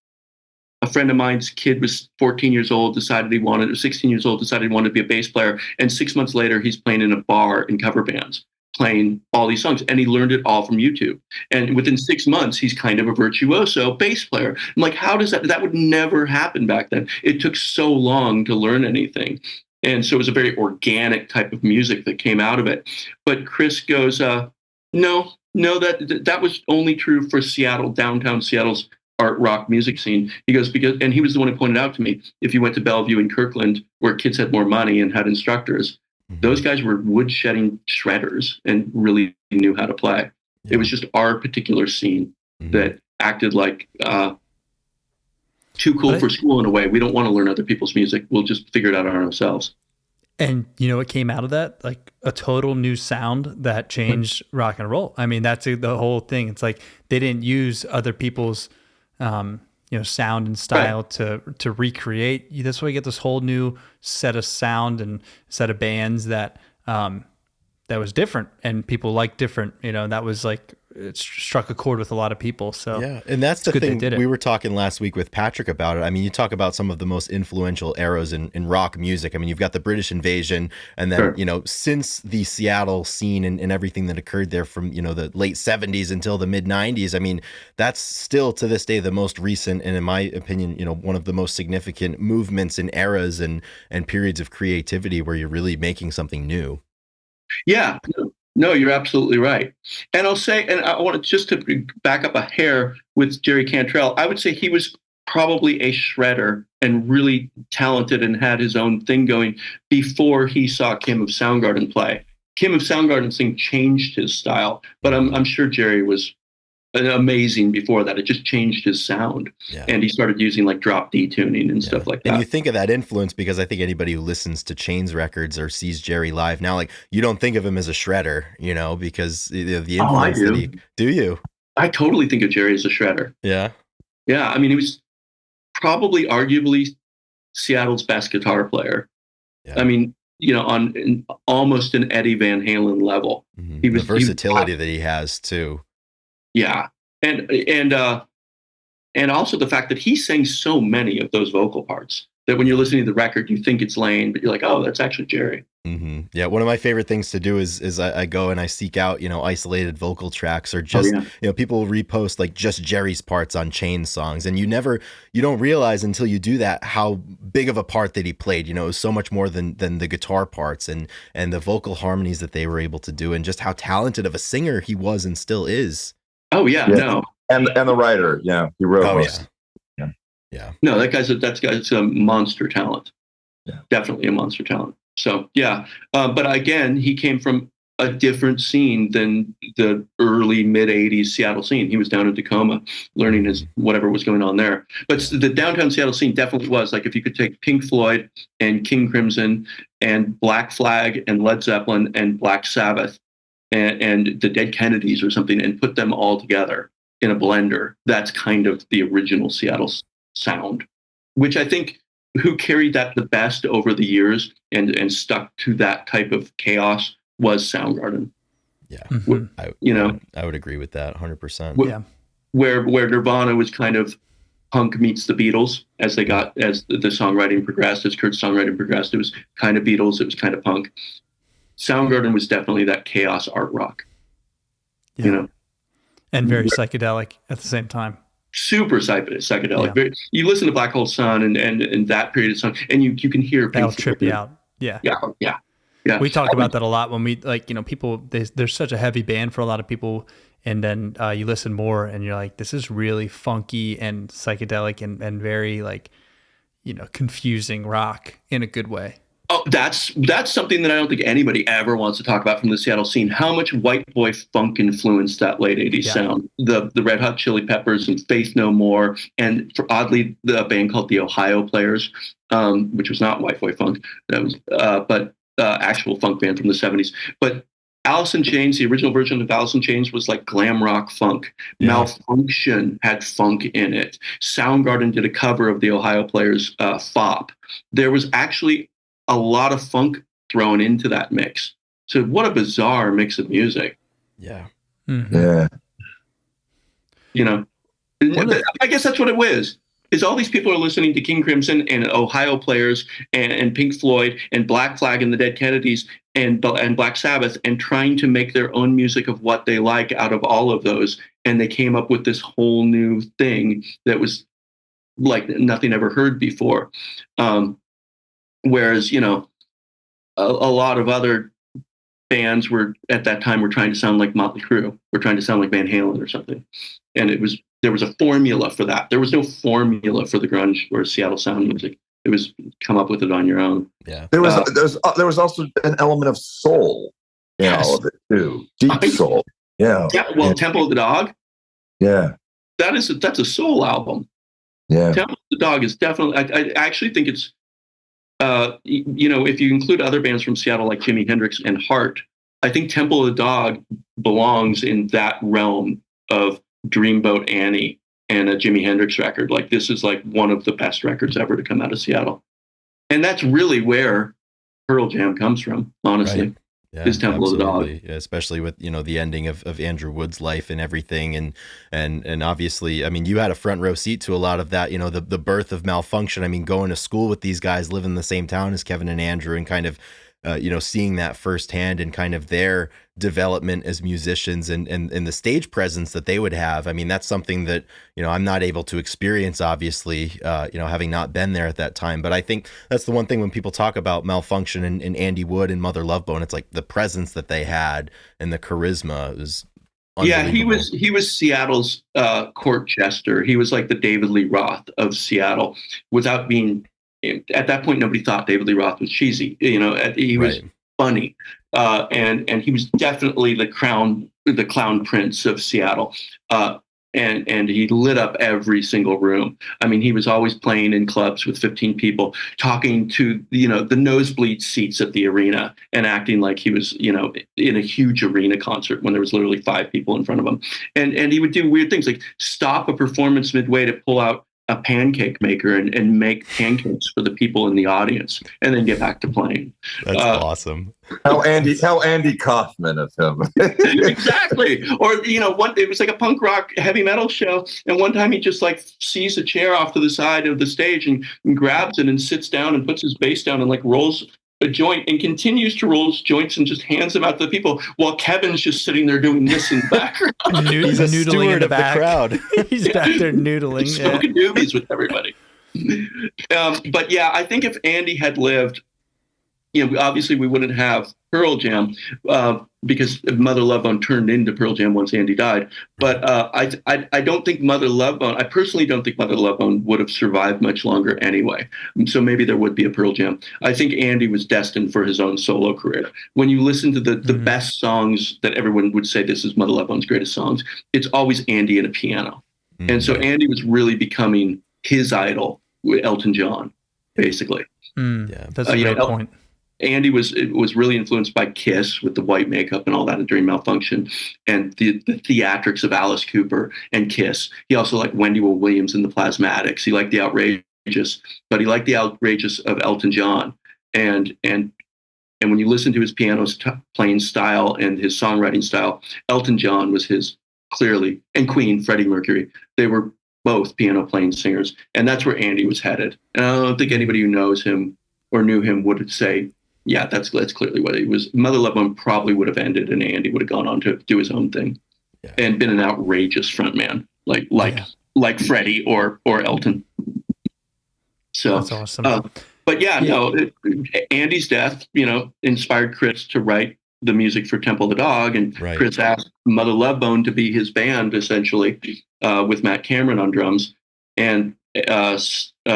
a friend of mine's kid was 14 years old, 16 years old, decided he wanted to be a bass player. And 6 months later, he's playing in a bar in cover bands, playing all these songs. And he learned it all from YouTube. And within 6 months, he's kind of a virtuoso bass player. I'm like, how does that would never happen back then. It took so long to learn anything. And so it was a very organic type of music that came out of it. But Chris goes, no, that was only true for Seattle, downtown Seattle's art rock music scene. He goes, and he was the one who pointed out to me, if you went to Bellevue in Kirkland, where kids had more money and had instructors, those guys were wood shedding shredders and really knew how to play. Yeah. It was just our particular scene that acted like too cool for school in a way. We don't want to learn other people's music. We'll just figure it out on ourselves. And what came out of that? Like a total new sound that changed rock and roll. I mean, that's the whole thing. It's like they didn't use other people's sound and style to recreate. That's why you get this whole new set of sound and set of bands that was different, and people like different. That was like, it struck a chord with a lot of people. So yeah, and that's the thing. We were talking last week with Patrick about it. I mean, you talk about some of the most influential eras in rock music. I mean, you've got the British Invasion, and then since the Seattle scene and everything that occurred there from the late 70s until the mid 90s. I mean, that's still to this day the most recent, and in my opinion, one of the most significant movements and eras and periods of creativity where you're really making something new. Yeah. No, you're absolutely right. And I'll say, and I want to just to back up a hair with Jerry Cantrell, I would say he was probably a shredder and really talented and had his own thing going before he saw Kim of Soundgarden play. Kim of Soundgarden's thing changed his style, but I'm sure Jerry was amazing before that. It just changed his sound. Yeah. And he started using like drop D tuning and stuff like that. And you think of that influence because I think anybody who listens to Chains records or sees Jerry live now, like you don't think of him as a shredder, you know, because the influence that he, do you? I totally think of Jerry as a shredder. Yeah. Yeah. I mean, he was probably arguably Seattle's best guitar player. Yeah. I mean, you know, on almost an Eddie Van Halen level. Mm-hmm. The versatility that he has too. Yeah. And also the fact that he sang so many of those vocal parts that when you're listening to the record, you think it's Lane, but you're like, oh, that's actually Jerry. Mm-hmm. Yeah. One of my favorite things to do is I go and I seek out, you know, isolated vocal tracks or just, you know, people will repost like just Jerry's parts on Chain songs. And you don't realize until you do that how big of a part that he played. You know, it was so much more than the guitar parts and the vocal harmonies that they were able to do and just how talented of a singer he was and still is. Oh, yeah. No. And the writer. Yeah. He wrote most. Yeah. No, that guy's a monster talent. Yeah. Definitely a monster talent. So, yeah. But again, he came from a different scene than the early mid 80s Seattle scene. He was down in Tacoma learning his whatever was going on there. But the downtown Seattle scene definitely was like, if you could take Pink Floyd and King Crimson and Black Flag and Led Zeppelin and Black Sabbath and the Dead Kennedys or something and put them all together in a blender, that's kind of the original Seattle sound, which I think who carried that the best over the years and stuck to that type of chaos was Soundgarden. Yeah. Mm-hmm. I would agree with that 100%. Yeah. Where Nirvana was kind of punk meets the Beatles as the songwriting progressed, as Kurt's songwriting progressed, it was kind of Beatles, it was kind of punk. Soundgarden was definitely that chaos art rock. Yeah. You know? And very psychedelic at the same time. Super psychedelic. Yeah. You listen to Black Hole Sun and that period of song, and you can hear that'll trip you out. Yeah. We talk about that a lot when we people. There's such a heavy band for a lot of people, and then you listen more, and you're like, this is really funky and psychedelic and very confusing rock in a good way. Oh, that's something that I don't think anybody ever wants to talk about from the Seattle scene. How much white boy funk influenced that late 80s sound. The Red Hot Chili Peppers and Faith No More, and oddly, the band called the Ohio Players, which was not white boy funk. That was, but actual funk band from the 70s. But Alice in Chains, the original version of Alice in Chains was like glam rock funk. Yeah. Malfunction had funk in it. Soundgarden did a cover of the Ohio Players' Fop. There was actually a lot of funk thrown into that mix. So what a bizarre mix of music. Yeah. Mm-hmm. Yeah. I guess that's what it was. Is all these people are listening to King Crimson and Ohio Players and Pink Floyd and Black Flag and the Dead Kennedys and Black Sabbath and trying to make their own music of what they like out of all of those. And they came up with this whole new thing that was like nothing ever heard before. Whereas, a lot of other bands were at that time were trying to sound like Motley Crue, were trying to sound like Van Halen or something. And there was a formula for that. There was no formula for the grunge or Seattle sound music. It was come up with it on your own. Yeah. There was also an element of soul, of it too. Deep soul. Yeah. Well, Temple of the Dog. Yeah. That's a soul album. Yeah. Temple of the Dog is definitely. I actually think it's. If you include other bands from Seattle like Jimi Hendrix and Heart, I think Temple of the Dog belongs in that realm of Dreamboat Annie and a Jimi Hendrix record. Like this is like one of the best records ever to come out of Seattle. And that's really where Pearl Jam comes from, honestly. Right. Yeah, is Temple absolutely. of the Dog. Yeah, especially with, the ending of Andrew Wood's life and everything. And obviously, I mean, you had a front row seat to a lot of that, the birth of Malfunction. I mean, going to school with these guys, living in the same town as Kevin and Andrew and kind of, seeing that firsthand and kind of their development as musicians and the stage presence that they would have. I mean, that's something that, I'm not able to experience, obviously, having not been there at that time. But I think that's the one thing when people talk about Malfunction and Andy Wood and Mother Love Bone, it's like the presence that they had and the charisma is unbelievable. Yeah, he was Seattle's court jester. He was like the David Lee Roth of Seattle without being. At that point, nobody thought David Lee Roth was cheesy. He was funny, and he was definitely the clown prince of Seattle. and he lit up every single room. I mean, he was always playing in clubs with 15 people, talking to, the nosebleed seats at the arena and acting like he was, in a huge arena concert when there was literally 5 people in front of him. And he would do weird things like stop a performance midway to pull out a pancake maker and make pancakes for the people in the audience and then get back to playing. That's awesome. How Andy Kaufman of him. Exactly. Or, it was like a punk rock heavy metal show. And one time he just like sees a chair off to the side of the stage and grabs it and sits down and puts his bass down and like rolls a joint and continues to roll his joints and just hands them out to the people while Kevin's just sitting there doing this in the background. He's a noodling in the of the crowd. He's back there noodling. Smoking doobies with everybody. But yeah, I think if Andy had lived, obviously we wouldn't have Pearl Jam because Mother Love Bone turned into Pearl Jam once Andy died. But I don't think Mother Love Bone, I personally don't think Mother Love Bone would have survived much longer anyway. So maybe there would be a Pearl Jam. I think Andy was destined for his own solo career. When you listen to the best songs that everyone would say this is Mother Love Bone's greatest songs, it's always Andy and a piano. And so Andy was really becoming his idol with Elton John, basically. Yeah, that's a great point. Andy was really influenced by Kiss with the white makeup and all that during Malfunction, and the theatrics of Alice Cooper and Kiss. He also liked Wendy Williams and the Plasmatics. He liked the outrageous, but he liked the outrageous of Elton John. And when you listen to his piano playing style and his songwriting style, Elton John was his clearly, and Queen, Freddie Mercury. They were both piano playing singers, and that's where Andy was headed. And I don't think anybody who knows him or knew him would say, yeah, that's clearly what he was. Mother Love Bone probably would have ended, and Andy would have gone on to do his own thing and been an outrageous frontman, like Freddie or Elton. So that's awesome. But Andy's death, inspired Chris to write the music for Temple of the Dog, and Chris asked Mother Love Bone to be his band essentially, with Matt Cameron on drums, and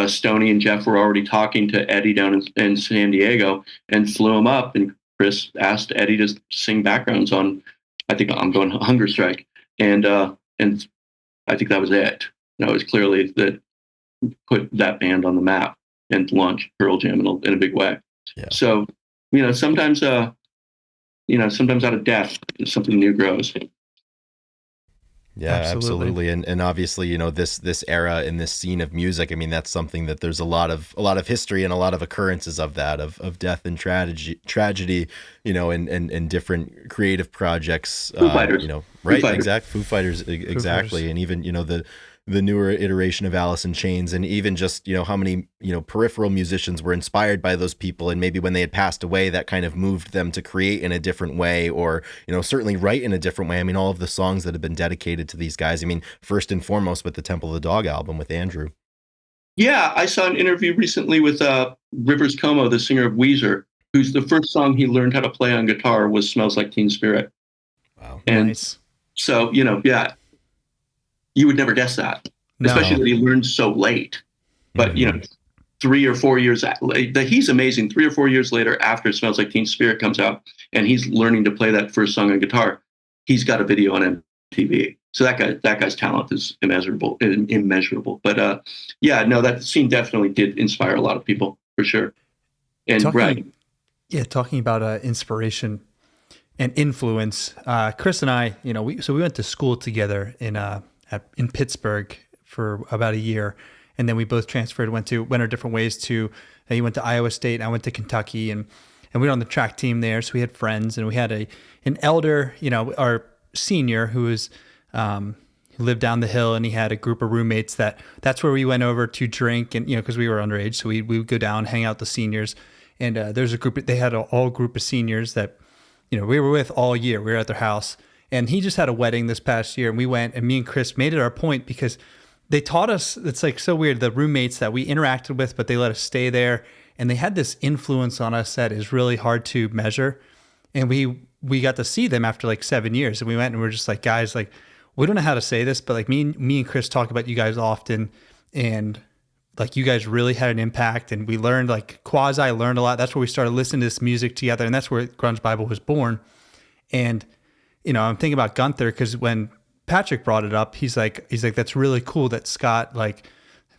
Stoney and Jeff were already talking to Eddie down in San Diego and flew him up. And Chris asked Eddie to sing backgrounds on, I think I'm going Hunger Strike. And I think that was it. That was clearly that put that band on the map and launched Pearl Jam in a big way. Yeah. So, sometimes out of death, something new grows. Yeah, absolutely. And obviously, this era and this scene of music, I mean, that's something that there's a lot of history and a lot of occurrences of that, of death and tragedy, and different creative projects, Foo Fighters. Right. Exactly. Foo Fighters. Exactly. And even, the newer iteration of Alice in Chains, and even just, how many, peripheral musicians were inspired by those people. And maybe when they had passed away, that kind of moved them to create in a different way, or, certainly write in a different way. I mean, all of the songs that have been dedicated to these guys. I mean, first and foremost with the Temple of the Dog album with Andrew. Yeah. I saw an interview recently with Rivers Cuomo, the singer of Weezer, who's the first song he learned how to play on guitar was Smells Like Teen Spirit. Wow. And nice. So, you would never guess that, especially that he learned so late. But, 3 or 4 years, he's amazing. 3 or 4 years later, after Smells Like Teen Spirit comes out, and he's learning to play that first song on guitar, he's got a video on MTV. So that guy's talent is immeasurable. But that scene definitely did inspire a lot of people for sure. And talking about inspiration and influence. Chris and I, we went to school together in Pittsburgh for about a year, and then we both transferred, went our different ways to. He went to Iowa State, and I went to Kentucky, and we were on the track team there. So we had friends, and we had an elder, our senior who was who lived down the hill, and he had a group of roommates that's where we went over to drink, and because we were underage, so we would go down, hang out with the seniors, and there's a group. They had a group of seniors that we were with all year. We were at their house. And he just had a wedding this past year, and we went, and me and Chris made it our point because they taught us, it's like so weird, the roommates that we interacted with, but they let us stay there, and they had this influence on us that is really hard to measure. And we got to see them after like 7 years, and we went and we were just like, guys, like, we don't know how to say this, but like me and Chris talk about you guys often, and like you guys really had an impact, and we learned, like quasi learned a lot. That's where we started listening to this music together, and that's where Grunge Bible was born. And I'm thinking about Gunther because when Patrick brought it up. He's like, that's really cool that Scott like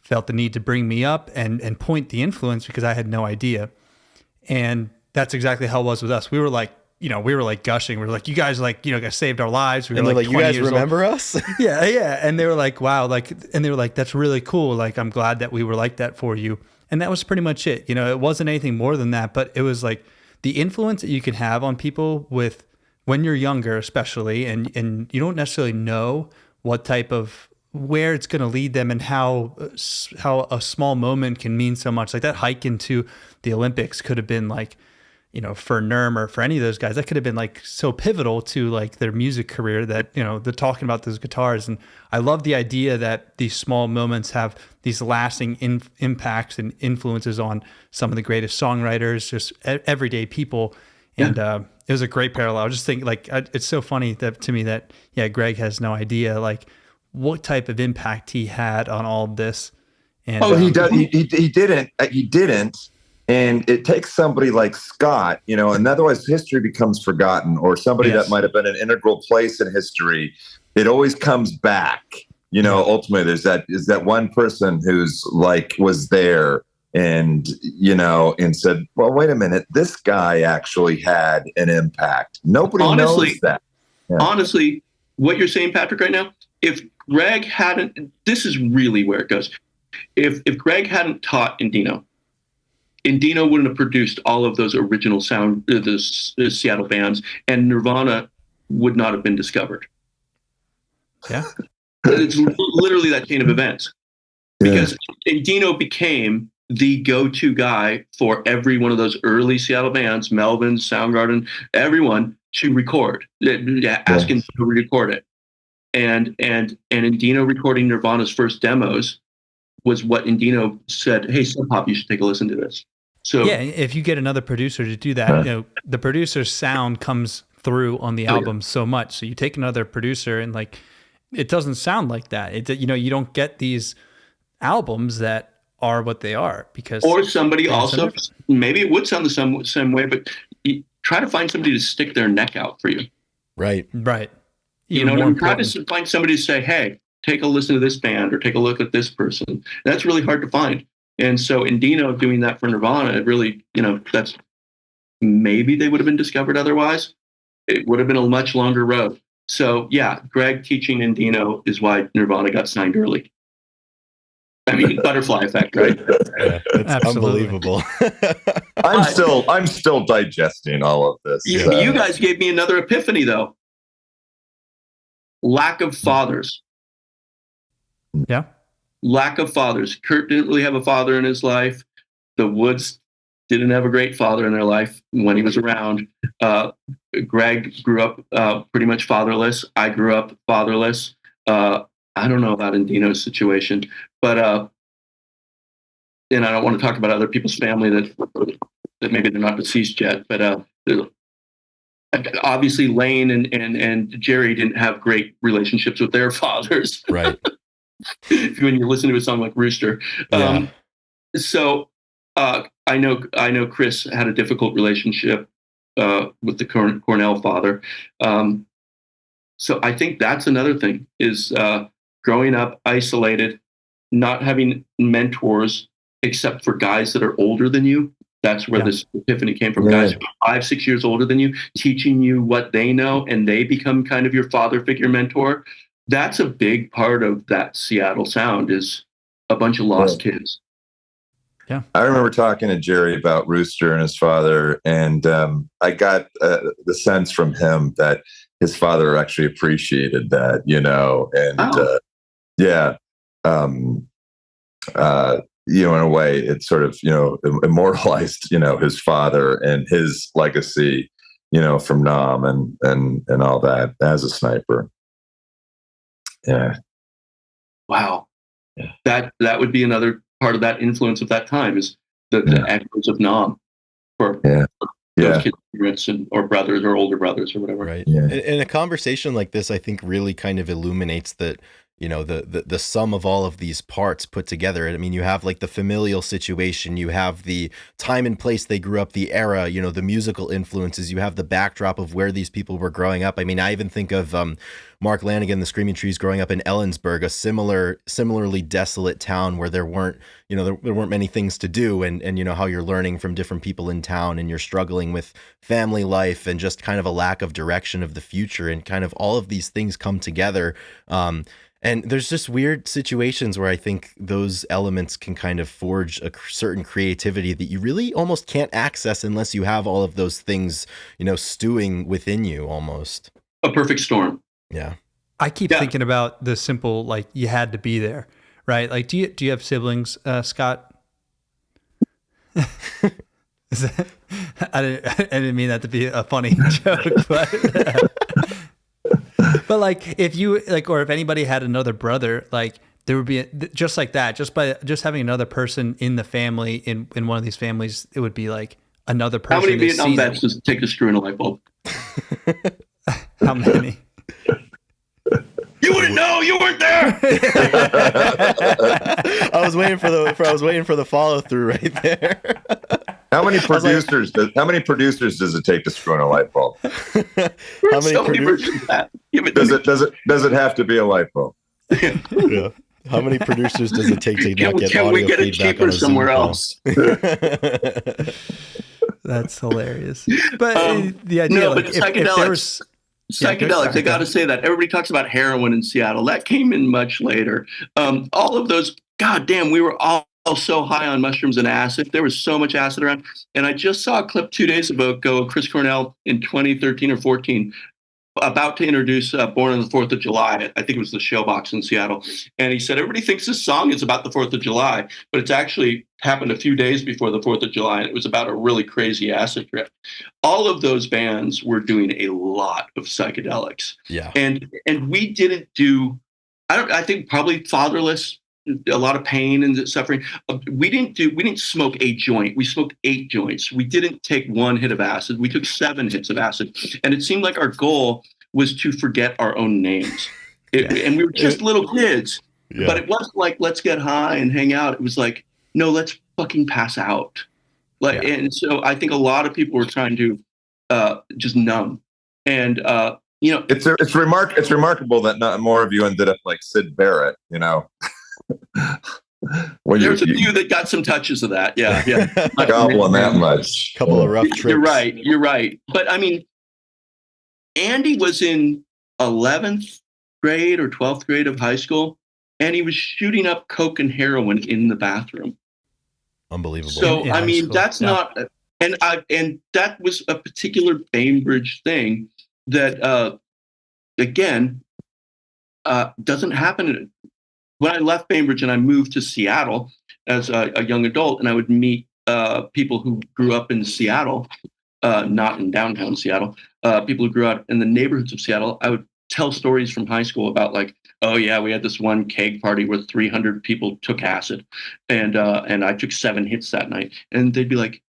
felt the need to bring me up and point the influence because I had no idea. And that's exactly how it was with us. We were like, gushing. We were like, you guys like, guys saved our lives. We were like you guys remember us? Yeah. Yeah. And they were like, wow. And they were like, that's really cool. Like, I'm glad that we were like that for you. And that was pretty much it. It wasn't anything more than that, but it was like the influence that you can have on people when you're younger, especially, and you don't necessarily know what type of, where it's going to lead them and how a small moment can mean so much. Like that hike into the Olympics could have been like, for Nurm or for any of those guys, that could have been like so pivotal to like their music career that, they're talking about those guitars. And I love the idea that these small moments have these lasting impacts and influences on some of the greatest songwriters, just everyday people. And it was a great parallel. I was just thinking like, it's so funny that to me that, Greg has no idea like what type of impact he had on all of this. And, he didn't. And it takes somebody like Scott, and otherwise history becomes forgotten, or somebody that might have been an integral place in history. It always comes back, ultimately is that one person who's like, was there and, and said, well, wait a minute, this guy actually had an impact. Nobody knows that. Yeah. Honestly, what you're saying, Patrick, right now, if Greg hadn't, this is really where it goes. If Greg hadn't taught Endino wouldn't have produced all of those original sound, the Seattle bands, and Nirvana would not have been discovered. Yeah. It's literally that chain of events. Because Endino became the go-to guy for every one of those early Seattle bands, Melvin, Soundgarden, everyone, to record, asking to record it. And Endino recording Nirvana's first demos was what Endino said, hey, Sub Pop, you should take a listen to this. So yeah, if you get another producer to do that, the producer's sound comes through on the album so much. So you take another producer and like, it doesn't sound like that. You don't get these albums that are what they are because. Or somebody also, maybe it would sound the same way, but you try to find somebody to stick their neck out for you. Right. Try to find somebody to say, hey, take a listen to this band or take a look at this person. That's really hard to find. And so Endino doing that for Nirvana, it really, that's maybe they would have been discovered otherwise. It would have been a much longer road. So yeah, Greg teaching Endino is why Nirvana got signed early. I mean, butterfly effect, right? Yeah, that's unbelievable. I'm still digesting all of this. You guys gave me another epiphany though. Lack of fathers. Yeah. Lack of fathers. Kurt didn't really have a father in his life. The Woods didn't have a great father in their life when he was around. Greg grew up pretty much fatherless. I grew up fatherless. I don't know about Endino's situation, but and I don't want to talk about other people's family that maybe they're not deceased yet, but obviously Lane and Jerry didn't have great relationships with their fathers. Right. When you listen to a song like Rooster. So I know Chris had a difficult relationship with the current Cornell father. So I think that's another thing is growing up isolated, not having mentors except for guys that are older than you. That's where this epiphany came from. Guys who are 5-6 years older than you, teaching you what they know, and they become kind of your father figure mentor. That's a big part of that Seattle sound is a bunch of lost kids. Yeah. I remember talking to Jerry about Rooster and his father, and I got the sense from him that his father actually appreciated that, in a way, it sort of, immortalized, his father and his legacy, from Nam and all that as a sniper. Yeah. Wow. Yeah. That would be another part of that influence of that time is the echoes of Nam for those kids or brothers or older brothers or whatever. Right. Yeah. And a conversation like this, I think, really kind of illuminates that, you know, the sum of all of these parts put together. I mean, you have like the familial situation, you have the time and place they grew up, the era, you know, the musical influences, you have the backdrop of where these people were growing up. I mean, I even think of Mark Lanigan, the Screaming Trees, growing up in Ellensburg, a similarly desolate town where there weren't, you know, there weren't many things to do, and you know how you're learning from different people in town, and you're struggling with family life and just kind of a lack of direction of the future, and kind of all of these things come together. And there's just weird situations where I think those elements can kind of forge a certain creativity that you really almost can't access unless you have all of those things, you know, stewing within you almost. A perfect storm. Yeah. I keep thinking about the simple, like, you had to be there, right? Like, do you have siblings, Scott? I didn't mean that to be a funny joke, but like, if you like, or if anybody had another brother, like, there would be just like that, just having another person in the family, in one of these families, it would be like another person. How many Vietnam vets just take a screw in a light bulb? How many? You wouldn't know. You weren't there. I was waiting for the follow through right there. How many producers does it take to screw in a light bulb? How many versions of that? Does it have to be a light bulb? Yeah. How many producers does it take to not get Can audio we get it feedback cheaper on a Zoom somewhere call? else? That's hilarious. But the idea, no, like, but if there was psychedelics, I got to say that everybody talks about heroin in Seattle. That came in much later. All of those, goddamn, we were all so high on mushrooms and acid. There was so much acid around. And I just saw a clip 2 days ago, Chris Cornell in 2013 or 14, about to introduce Born on the 4th of July. I think it was the Showbox in Seattle. And he said, everybody thinks this song is about the 4th of July, but it's actually happened a few days before the 4th of July. And it was about a really crazy acid trip. All of those bands were doing a lot of psychedelics. Yeah. And we didn't do, I think probably Fatherless, a lot of pain and suffering. We didn't smoke a joint. We smoked 8 joints. We didn't take 1 hit of acid. We took 7 hits of acid. And it seemed like our goal was to forget our own names. And we were just little kids. Yeah. But it wasn't like, let's get high and hang out. It was like, no, let's fucking pass out. Like, yeah. And so I think a lot of people were trying to just numb. And you know, it's remarkable that not more of you ended up like Sid Barrett, you know. There's a few that got some touches of that. Yeah. Gobbling that much. Couple of rough trips. You're right. But I mean, Andy was in 11th grade or 12th grade of high school, and he was shooting up coke and heroin in the bathroom. Unbelievable. So I mean, that's not, and that was a particular Bainbridge thing that again doesn't happen. When I left Bainbridge and I moved to Seattle as a young adult, and I would meet people who grew up in Seattle, not in downtown Seattle, people who grew up in the neighborhoods of Seattle, I would tell stories from high school about like, oh yeah, we had this one keg party where 300 people took acid, and I took 7 hits that night, and they'd be like,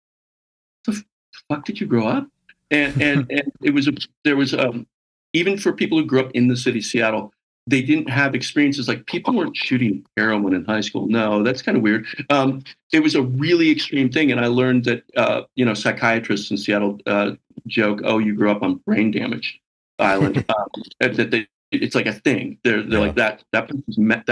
"The fuck did you grow up?" And it was there was even for people who grew up in the city of Seattle, they didn't have experiences like people weren't shooting heroin in high school. No, that's kind of weird. It was a really extreme thing. And I learned that, psychiatrists in Seattle joke, oh, you grew up on brain damage island. It's like a thing. They're like that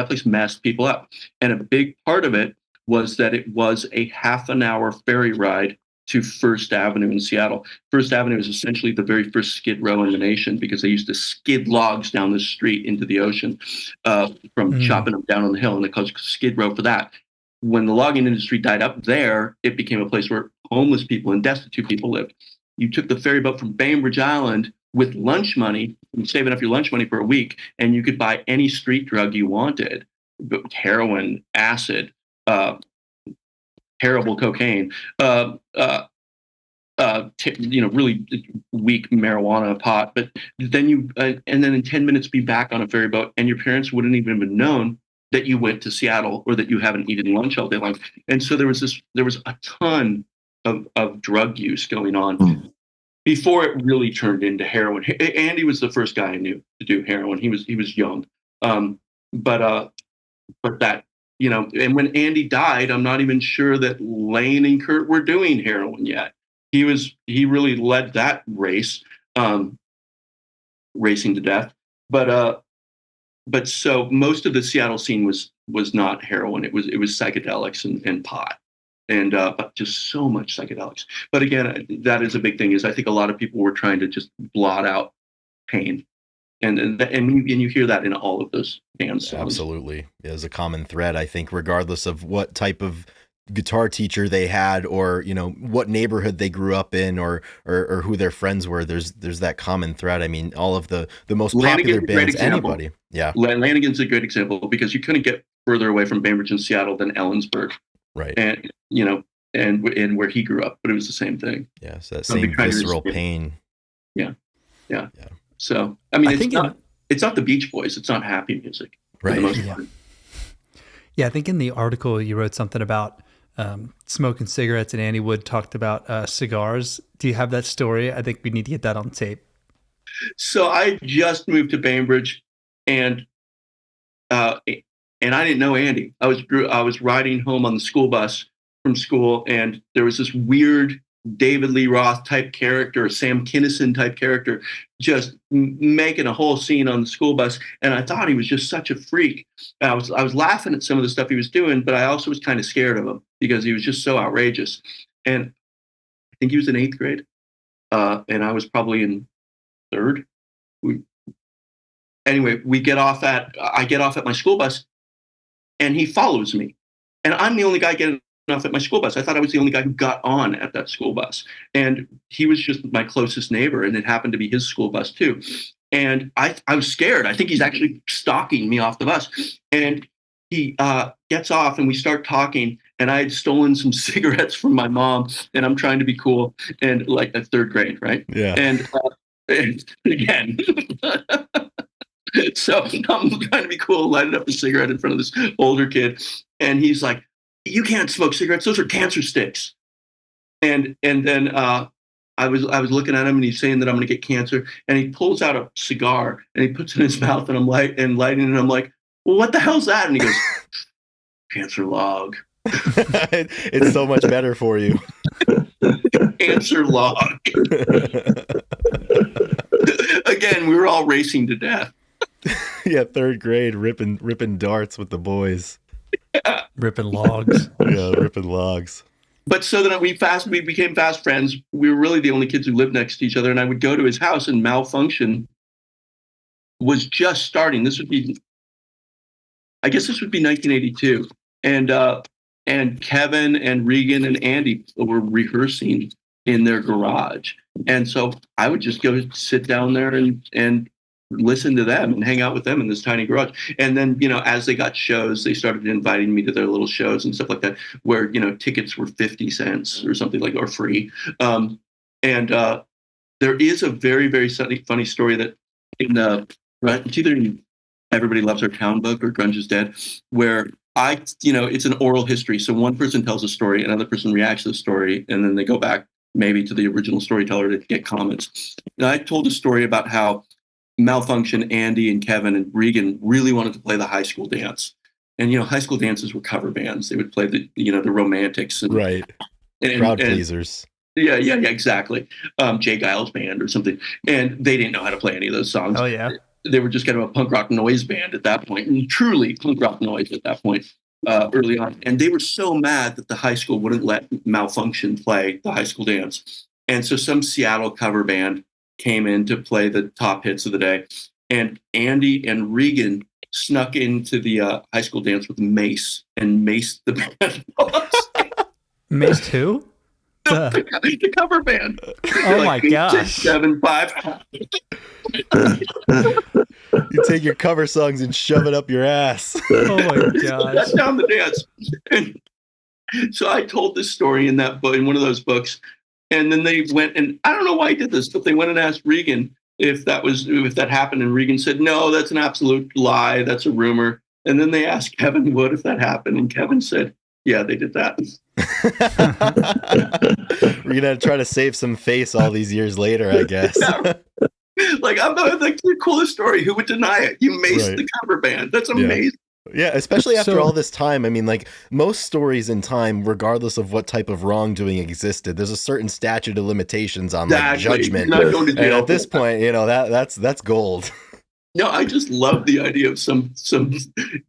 place messed people up. And a big part of it was that it was a half an hour ferry ride to First Avenue in Seattle. First Avenue is essentially the very first skid row in the nation because they used to skid logs down the street into the ocean from chopping them down on the hill, and they called it Skid Row for that. When the logging industry died up there, it became a place where homeless people and destitute people lived. You took the ferry boat from Bainbridge Island with lunch money, and saving up your lunch money for a week, and you could buy any street drug you wanted, heroin, acid, terrible cocaine, really weak marijuana, pot. But then and then in 10 minutes be back on a ferry boat, and your parents wouldn't even have known that you went to Seattle or that you haven't eaten lunch all day long. And so there was a ton of drug use going on before it really turned into heroin. Andy was the first guy I knew to do heroin. He was young. but that, and when Andy died, I'm not even sure that Lane and Kurt were doing heroin yet. He really led that race, racing to death. But so most of the Seattle scene was not heroin. It was psychedelics and pot, and just so much psychedelics. But again, that is a big thing. Is I think a lot of people were trying to just blot out pain, and you hear that in all of those band songs. Absolutely, there's a common thread. I think, regardless of what type of guitar teacher they had, or what neighborhood they grew up in, or who their friends were, there's that common thread. I mean, all of the most popular bands, anybody. Yeah, Lanigan's a good example, because you couldn't get further away from Bainbridge and Seattle than Ellensburg, right? And and where he grew up, but it was the same thing. Yeah, so that same visceral pain. Yeah. So I mean, it's not the Beach Boys, it's not happy music, right? Yeah, I think in the article you wrote something about smoking cigarettes, and Andy Wood talked about cigars. Do you have that story? I think we need to get that on tape. So I just moved to Bainbridge, and I didn't know Andy. I was riding home on the school bus from school, and there was this weird David Lee Roth type character, Sam Kinison type character, just making a whole scene on the school bus. And I thought he was just such a freak. I was laughing at some of the stuff he was doing, but I also was kind of scared of him because he was just so outrageous. And I think he was in 8th grade, and I was probably in 3rd. I get off at my school bus, and he follows me, and I'm the only guy getting off at my school bus. I thought I was the only guy who got on at that school bus, and he was just my closest neighbor, and it happened to be his school bus too. And I was scared. I think he's actually stalking me off the bus. And he gets off, and we start talking, and I had stolen some cigarettes from my mom, and I'm trying to be cool, and like at 3rd grade, right? Yeah. And again, so I'm trying to be cool, lighted up a cigarette in front of this older kid, and he's like, "You can't smoke cigarettes; those are cancer sticks." And then I was looking at him, and he's saying that I'm going to get cancer, and he pulls out a cigar and he puts it in his mouth, and I'm lighting it, and I'm like, "Well, what the hell's that?" And he goes, "Cancer log." It's so much better for you. Cancer log. Again, we were all racing to death. Yeah, 3rd grade, ripping darts with the boys. Yeah. Ripping logs. Yeah, ripping logs. But so then we became fast friends. We were really the only kids who lived next to each other, and I would go to his house, and Malfunction was just starting. This would be 1982, and Kevin and Regan and Andy were rehearsing in their garage, and so I would just go sit down there and listen to them and hang out with them in this tiny garage. And then, as they got shows, they started inviting me to their little shows and stuff like that, where, tickets were 50 cents or something like, or free. And there is a very, very funny story that it's either in Everybody Loves Our Town book or Grunge is Dead, where it's an oral history. So one person tells a story, another person reacts to the story, and then they go back maybe to the original storyteller to get comments. And I told a story about how Malfunction, Andy and Kevin and Regan really wanted to play the high school dance. And, high school dances were cover bands. They would play the Romantics. And, right. Crowd pleasers. Yeah, exactly. Jay Giles Band or something. And they didn't know how to play any of those songs. Oh, yeah. They were just kind of a punk rock noise band at that point, and truly punk rock noise at that point early on. And they were so mad that the high school wouldn't let Malfunction play the high school dance. And so some Seattle cover band came in to play the top hits of the day. And Andy and Regan snuck into the high school dance with Mace and maced the band. Maced who? The cover band. Oh my gosh. 6, 7, 5. You take your cover songs and shove it up your ass. Oh my gosh. That's down the dance. And so I told this story in that book, in one of those books. And then they went, and I don't know why he did this, but they went and asked Regan if that happened, and Regan said, "No, that's an absolute lie. That's a rumor." And then they asked Kevin Wood if that happened, and Kevin said, "Yeah, they did that." We're gonna try to save some face all these years later, I guess. Yeah. Like like, I'm like the coolest story. Who would deny it? You maced the cover band. That's amazing. Yeah, especially after all this time. I mean, like most stories in time, regardless of what type of wrongdoing existed, there's a certain statute of limitations on like judgment. You're not going to jail. And at this point, you know, that's gold. No, I just love the idea of some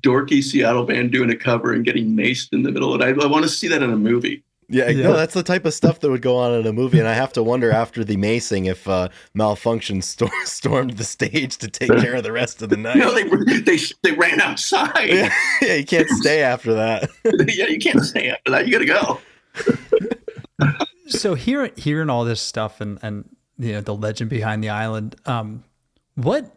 dorky Seattle band doing a cover and getting maced in the middle. And I want to see that in a movie. Yeah, no, that's the type of stuff that would go on in a movie. And I have to wonder after the macing if Malfunction stormed the stage to take care of the rest of the night. No, they ran outside. Yeah, you can't stay after that. Yeah, you can't stay after that. You got to go. So hearing all this stuff and you know the legend behind the island, what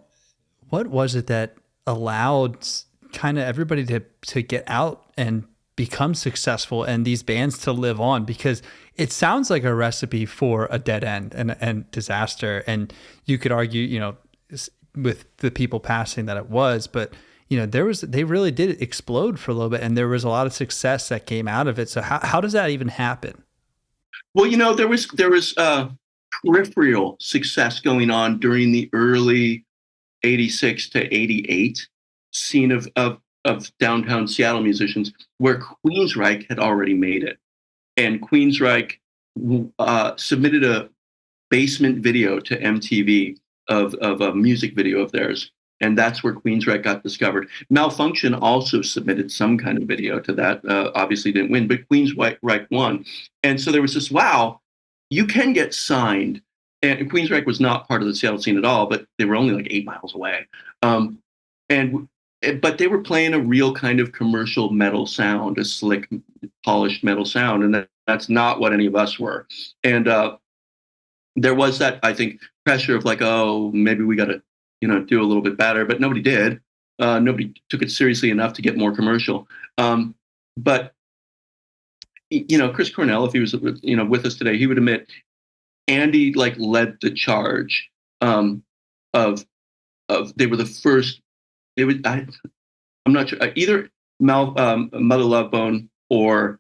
was it that allowed kind of everybody to get out and become successful and these bands to live on? Because it sounds like a recipe for a dead end and disaster. And you could argue, you know, with the people passing that it was, but you know, they really did explode for a little bit and there was a lot of success that came out of it. So how does that even happen? Well, you know, there was peripheral success going on during the early 86 to 88 scene of downtown Seattle musicians, where Queensryche had already made it. And Queensryche submitted a basement video to MTV of a music video of theirs. And that's where Queensryche got discovered. Malfunction also submitted some kind of video to that. Obviously didn't win, but Queensryche won. And so there was this, wow, you can get signed. And Queensryche was not part of the Seattle scene at all, but they were only like 8 miles away. But they were playing a real kind of commercial metal sound, a slick, polished metal sound. And that's not what any of us were. And there was that, I think, pressure of like, oh, maybe we got to, you know, do a little bit better. But nobody did. Nobody took it seriously enough to get more commercial. But, you know, Chris Cornell, if he was, you know, with us today, he would admit Andy like led the charge of they were the first. I'm not sure, either Mother Love Bone or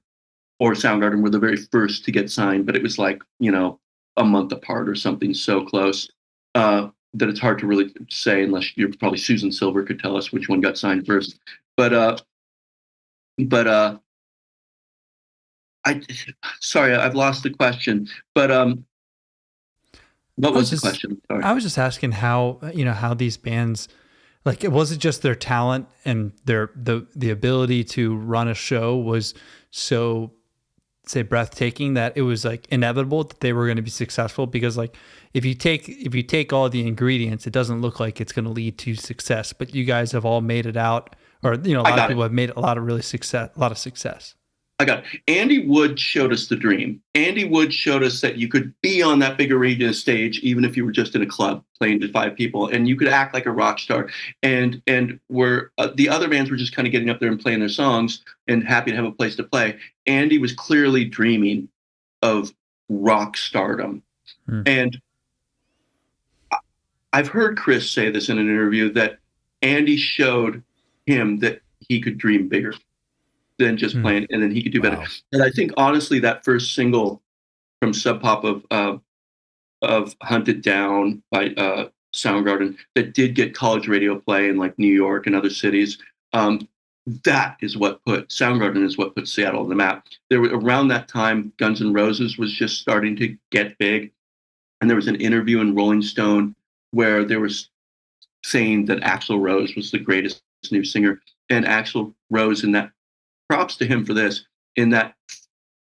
Soundgarden were the very first to get signed, but it was like, you know, a month apart or something so close that it's hard to really say unless you're probably Susan Silver could tell us which one got signed first. But sorry, I've lost the question. But what was the question? Sorry. I was just asking how, you know, how these bands, like, it wasn't just their talent and the ability to run a show was so, say, breathtaking that it was like inevitable that they were going to be successful. Because like if you take all the ingredients, it doesn't look like it's going to lead to success. But you guys have all made it out, or you know, a lot of people have made a lot of success. I got it. Andy Wood showed us the dream. Andy Wood showed us that you could be on that big arena stage, even if you were just in a club playing to 5 people, and you could act like a rock star. And where the other bands were just kind of getting up there and playing their songs and happy to have a place to play. Andy was clearly dreaming of rock stardom. And I've heard Chris say this in an interview that Andy showed him that he could dream bigger than just playing, and then he could do better. And I think honestly, that first single from Sub Pop of Hunted Down by Soundgarden that did get college radio play in like New York and other cities. That is what Soundgarden is what put Seattle on the map. There were around that time, Guns N' Roses was just starting to get big, and there was an interview in Rolling Stone where they were saying that Axl Rose was the greatest new singer, and Axl Rose in that. Props to him for this. In that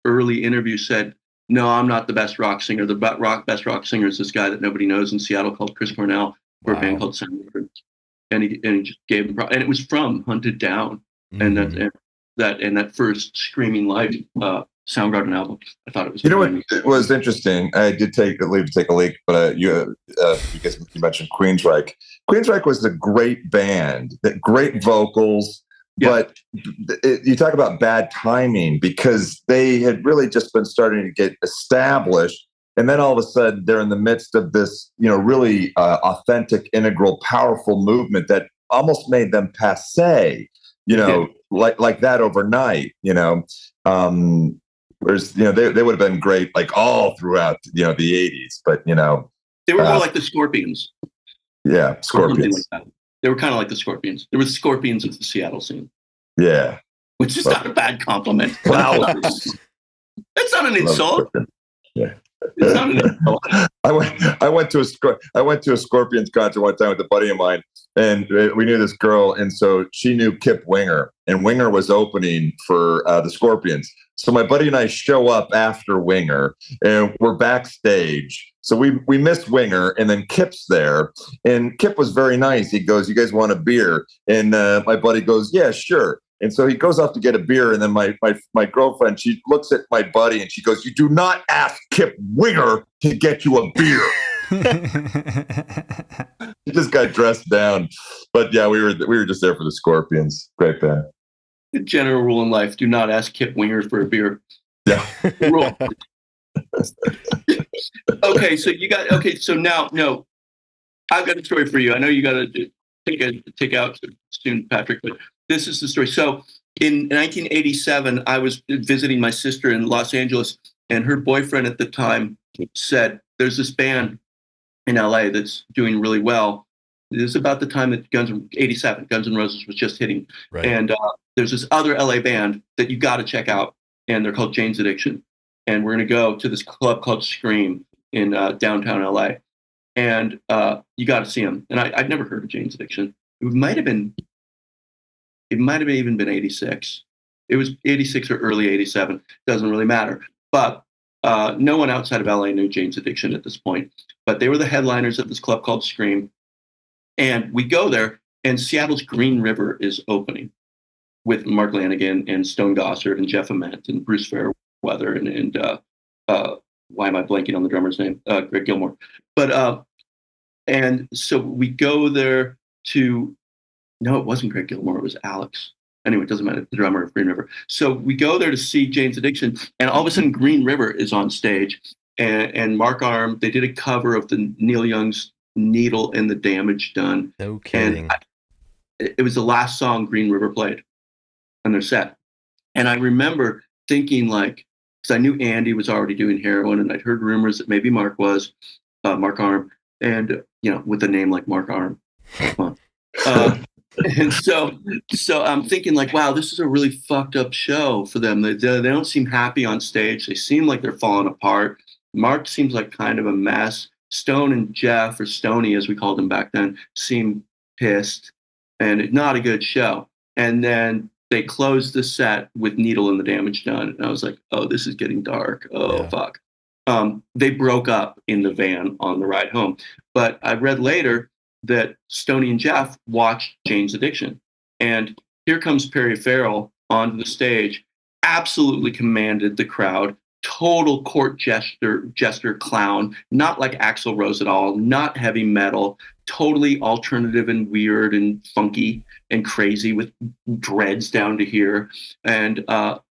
early interview said, no, I'm not the best rock singer. The best rock singer is this guy that nobody knows in Seattle called Chris Cornell for a band called Soundgarden. And he just gave him and it was from Hunted Down. And that first Screaming Life Soundgarden album. I thought it was. You know what it was interesting? I did leave to take a leak, but because you mentioned Queensryche. Queensryche was a great band, that great vocals. Yeah. But you talk about bad timing because they had really just been starting to get established. And then all of a sudden they're in the midst of this, you know, really authentic, integral, powerful movement that almost made them passé, you know, like that overnight, you know. Whereas, you know, they would have been great like all throughout, you know, the 80s. But, you know. They were more like the Scorpions. Yeah, or something like Scorpions. that. They were kind of like the Scorpions. They were the Scorpions of the Seattle scene, Yeah. which is not a bad compliment. Flowers. That's not an Love insult. Scorpions. Yeah. It's not an insult. I went to a Scorpions concert one time with a buddy of mine, and we knew this girl, and so she knew Kip Winger, and Winger was opening for the Scorpions. So my buddy and I show up after Winger, and we're backstage. So we missed Winger, and then Kip's there, and Kip was very nice. He goes, "You guys want a beer?" And my buddy goes, "Yeah, sure." And so he goes off to get a beer, and then my girlfriend, she looks at my buddy and she goes, "You do not ask Kip Winger to get you a beer." He just got dressed down. But yeah, we were just there for the Scorpions. Great band. The general rule in life: do not ask Kip Winger for a beer. Yeah. Rule. Okay, so now, no, I've got a story for you. I know you got to take out soon, Patrick, but this is the story. So in 1987, I was visiting my sister in Los Angeles, and her boyfriend at the time said, "There's this band in LA that's doing really well." This is about the time that Guns N' Roses was just hitting. Right. And there's this other LA band that you got to check out, and they're called Jane's Addiction. And we're going to go to this club called Scream in downtown LA. And you got to see them. And I'd never heard of Jane's Addiction. It might have even been 86. It was 86 or early 87. Doesn't really matter. But no one outside of LA knew Jane's Addiction at this point. But they were the headliners at this club called Scream. And we go there, and Seattle's Green River is opening with Mark Lanigan and Stone Gossard and Jeff Ament and Bruce Fairweather and why am I blanking on the drummer's name? Greg Gilmore. But and so we go there to, no, it wasn't Greg Gilmore, it was Alex. Anyway, it doesn't matter, the drummer of Green River. So we go there to see Jane's Addiction, and all of a sudden Green River is on stage, and Mark Arm, they did a cover of the Neil Young's Needle and the Damage Done. No kidding. And it was the last song Green River played on their set. And I remember thinking, like, because I knew Andy was already doing heroin, and I'd heard rumors that maybe Mark was, Mark Arm, and, you know, with a name like Mark Arm. And so I'm thinking, like, wow, this is a really fucked up show for them. They don't seem happy on stage. They seem like they're falling apart. Mark seems like kind of a mess. Stone and Jeff, or Stoney as we called him back then, seem pissed, and not a good show. And then they closed the set with Needle and the Damage Done. And I was like, oh, this is getting dark. Oh, yeah. Fuck. They broke up in the van on the ride home. But I read later that Stoney and Jeff watched Jane's Addiction. And here comes Perry Farrell onto the stage, absolutely commanded the crowd, total court jester clown, not like Axl Rose at all, not heavy metal, totally alternative and weird and funky and crazy with dreads down to here, and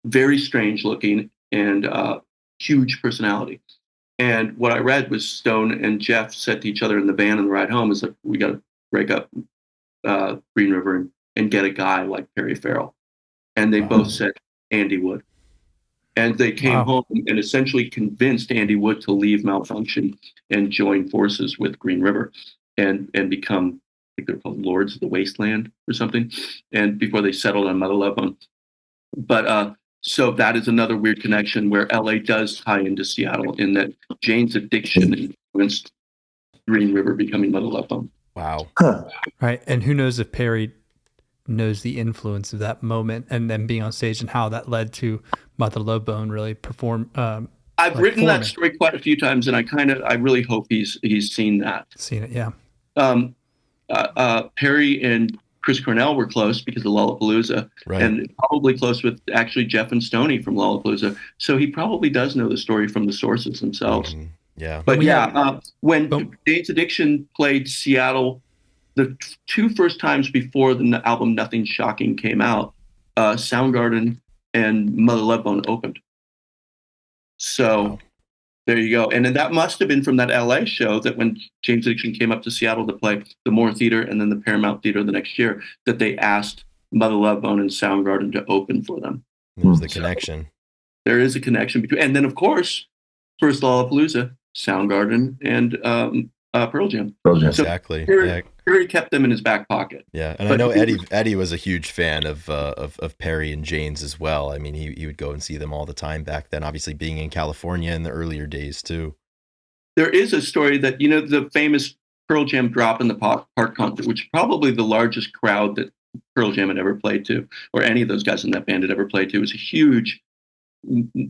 very strange looking, and huge personality. And what I read was Stone and Jeff said to each other in the van on the ride home is that we got to break up Green River and get a guy like Perry Farrell. And they both said Andy Wood. And they came home and essentially convinced Andy Wood to leave Malfunction and join forces with Green River and become, I think they're called Lords of the Wasteland or something. And before they settled on Mother Love Bone. But so that is another weird connection where LA does tie into Seattle, in that Jane's Addiction influenced Green River becoming Mother Love Bone. Wow. Right. And who knows if Perry knows the influence of that moment and then being on stage and how that led to Mother Love Bone really perform. I've written that story quite a few times, and I really hope he's seen that. Seen it, yeah. Perry and Chris Cornell were close because of Lollapalooza, right. And probably close with actually Jeff and Stoney from Lollapalooza. So he probably does know the story from the sources themselves. Yeah. But when Jane's Addiction played Seattle, the two first times before the album Nothing Shocking came out, Soundgarden and Mother Love Bone opened. So there you go. And then that must have been from that LA show, that when Jane's Addiction came up to Seattle to play the Moore Theater and then the Paramount Theater the next year, that they asked Mother Love Bone and Soundgarden to open for them. There's the connection. There is a connection between, and then of course, first Lollapalooza, Soundgarden and Pearl Jam. Pearl Jam. So Exactly. Perry kept them in his back pocket. Yeah, and But I know Eddie was a huge fan of Perry and Jane's as well. I mean, he would go and see them all the time back then. Obviously, being in California in the earlier days too. There is a story that, you know, the famous Pearl Jam Drop in the Park concert, which is probably the largest crowd that Pearl Jam had ever played to, or any of those guys in that band had ever played to. It was a huge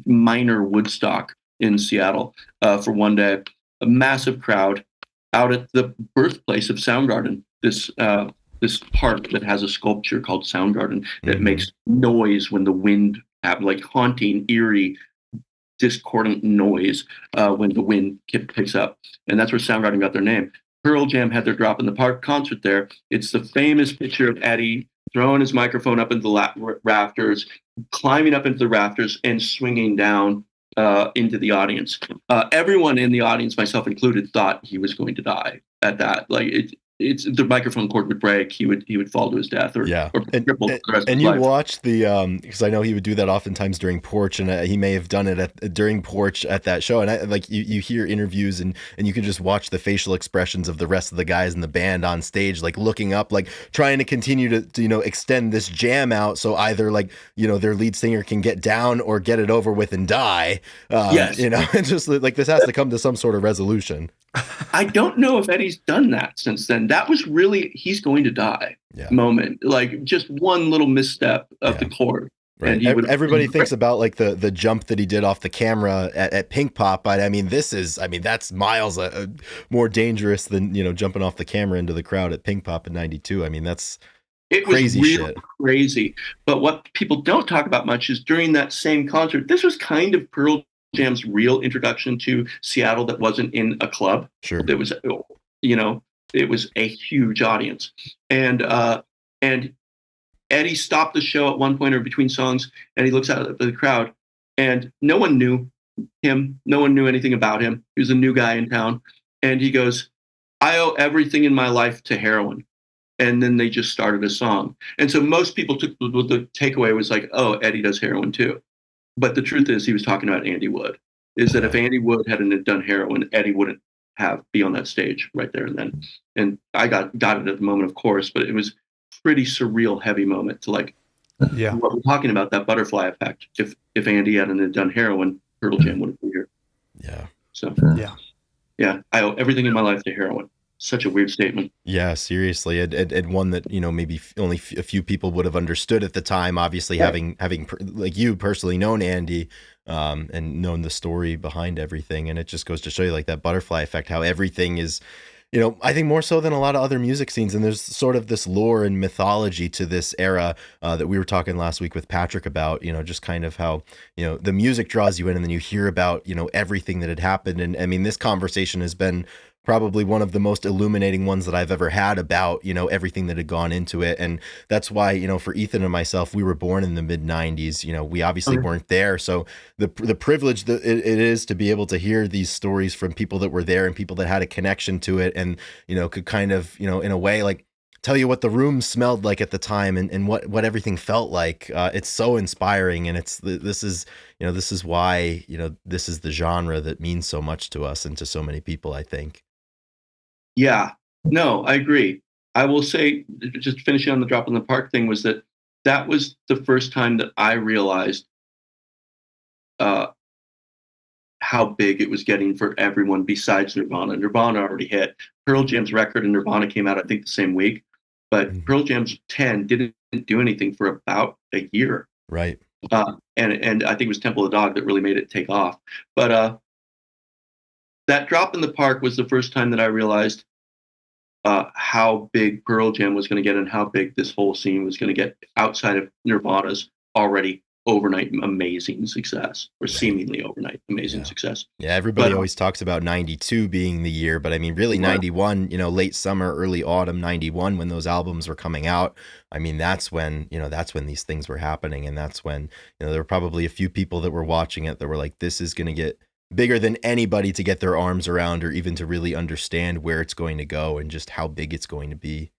minor Woodstock in Seattle for one day. A massive crowd out at the birthplace of Soundgarden. This park that has a sculpture called Soundgarden that makes noise when the wind, like haunting, eerie, discordant noise when the wind picks up. And that's where Soundgarden got their name. Pearl Jam had their Drop in the Park concert there. It's the famous picture of Eddie throwing his microphone up into the rafters, climbing up into the rafters, and swinging down into the audience. Everyone in the audience, myself included, thought he was going to die at that. Like it's the microphone cord would break. He would fall to his death, or cripple for the rest of his life. You watched the because I know he would do that oftentimes during Porch, and he may have done it during Porch at that show. And you hear interviews, and you can just watch the facial expressions of the rest of the guys in the band on stage, like looking up, like trying to continue to extend this jam out, so either their lead singer can get down or get it over with and die. Yes, and just like this has to come to some sort of resolution. I don't know if Eddie's done that since then. That was really he's going to die moment, like just one little misstep of the cord. Right. And everybody thinks about like the jump that he did off the camera at Pink Pop, but I mean that's miles more dangerous than jumping off the camera into the crowd at Pink Pop in '92. I mean crazy shit. Crazy. But what people don't talk about much is during that same concert, this was kind of Pearl Jam's real introduction to Seattle that wasn't in a club. Sure. It was, it was a huge audience. And Eddie stopped the show at one point or between songs, and he looks out at the crowd, and no one knew him. No one knew anything about him. He was a new guy in town. And he goes, "I owe everything in my life to heroin." And then they just started a song. And so most people took the takeaway was like, oh, Eddie does heroin too. But the truth is he was talking about Andy Wood, is that if Andy Wood hadn't done heroin, Eddie wouldn't be on that stage right there and then. And I got it at the moment, of course, but it was pretty surreal, heavy moment to what we're talking about, that butterfly effect. If Andy hadn't done heroin, Pearl Jam wouldn't be here. Yeah. So yeah, I owe everything in my life to heroin. Such a weird statement. Yeah, seriously, and one that maybe only a few people would have understood at the time. Obviously, having like you personally known Andy, and known the story behind everything, and it just goes to show you like that butterfly effect, how everything is, I think more so than a lot of other music scenes. And there's sort of this lore and mythology to this era that we were talking last week with Patrick about, just kind of how, the music draws you in, and then you hear about, everything that had happened. And I mean, this conversation has been probably one of the most illuminating ones that I've ever had about, everything that had gone into it. And that's why, for Ethan and myself, we were born in the mid 90s, we obviously weren't there. So the privilege that it is to be able to hear these stories from people that were there and people that had a connection to it, and, could kind of, in a way, like tell you what the room smelled like at the time, and what everything felt like. It's so inspiring. And this is why, this is the genre that means so much to us and to so many people, I think. Yeah, no, I agree. I will say, just finishing on the Drop in the Park thing, was that was the first time that I realized how big it was getting for everyone besides Nirvana. Nirvana already hit. Pearl Jam's record and Nirvana came out, I think, the same week. But Pearl Jam's 10 didn't do anything for about a year. Right. And I think it was Temple of the Dog that really made it take off. But that Drop in the Park was the first time that I realized how big Pearl Jam was going to get, and how big this whole scene was going to get outside of Nirvana's already overnight amazing success, or seemingly overnight amazing success. Yeah, everybody always talks about 92 being the year, but I mean, really 91, late summer, early autumn 91, when those albums were coming out. I mean, that's when these things were happening. And that's when, there were probably a few people that were watching it that were like, this is going to get bigger than anybody to get their arms around, or even to really understand where it's going to go and just how big it's going to be.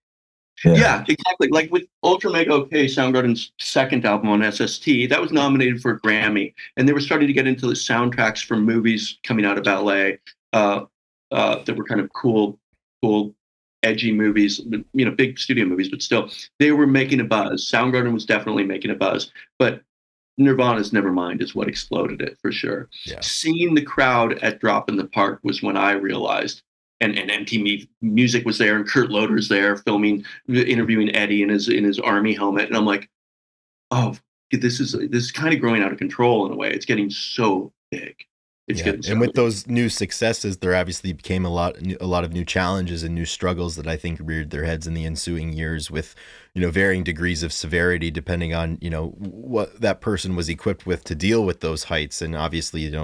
Yeah, exactly. Like with Ultra Mega OK, Soundgarden's second album on SST, that was nominated for a Grammy, and they were starting to get into the soundtracks for movies coming out of LA. that were kind of cool, edgy movies, big studio movies, but still, they were making a buzz. Soundgarden was definitely making a buzz, but Nirvana's Nevermind is what exploded it for sure. Yeah. Seeing the crowd at Drop in the Park was when I realized, and MTV Music was there, and Kurt Loder's there interviewing Eddie in his army helmet, and I'm like, oh, this is kind of growing out of control in a way. It's getting so big. And with those new successes, there obviously became a lot of new challenges and new struggles that I think reared their heads in the ensuing years with, varying degrees of severity depending on, what that person was equipped with to deal with those heights. And obviously,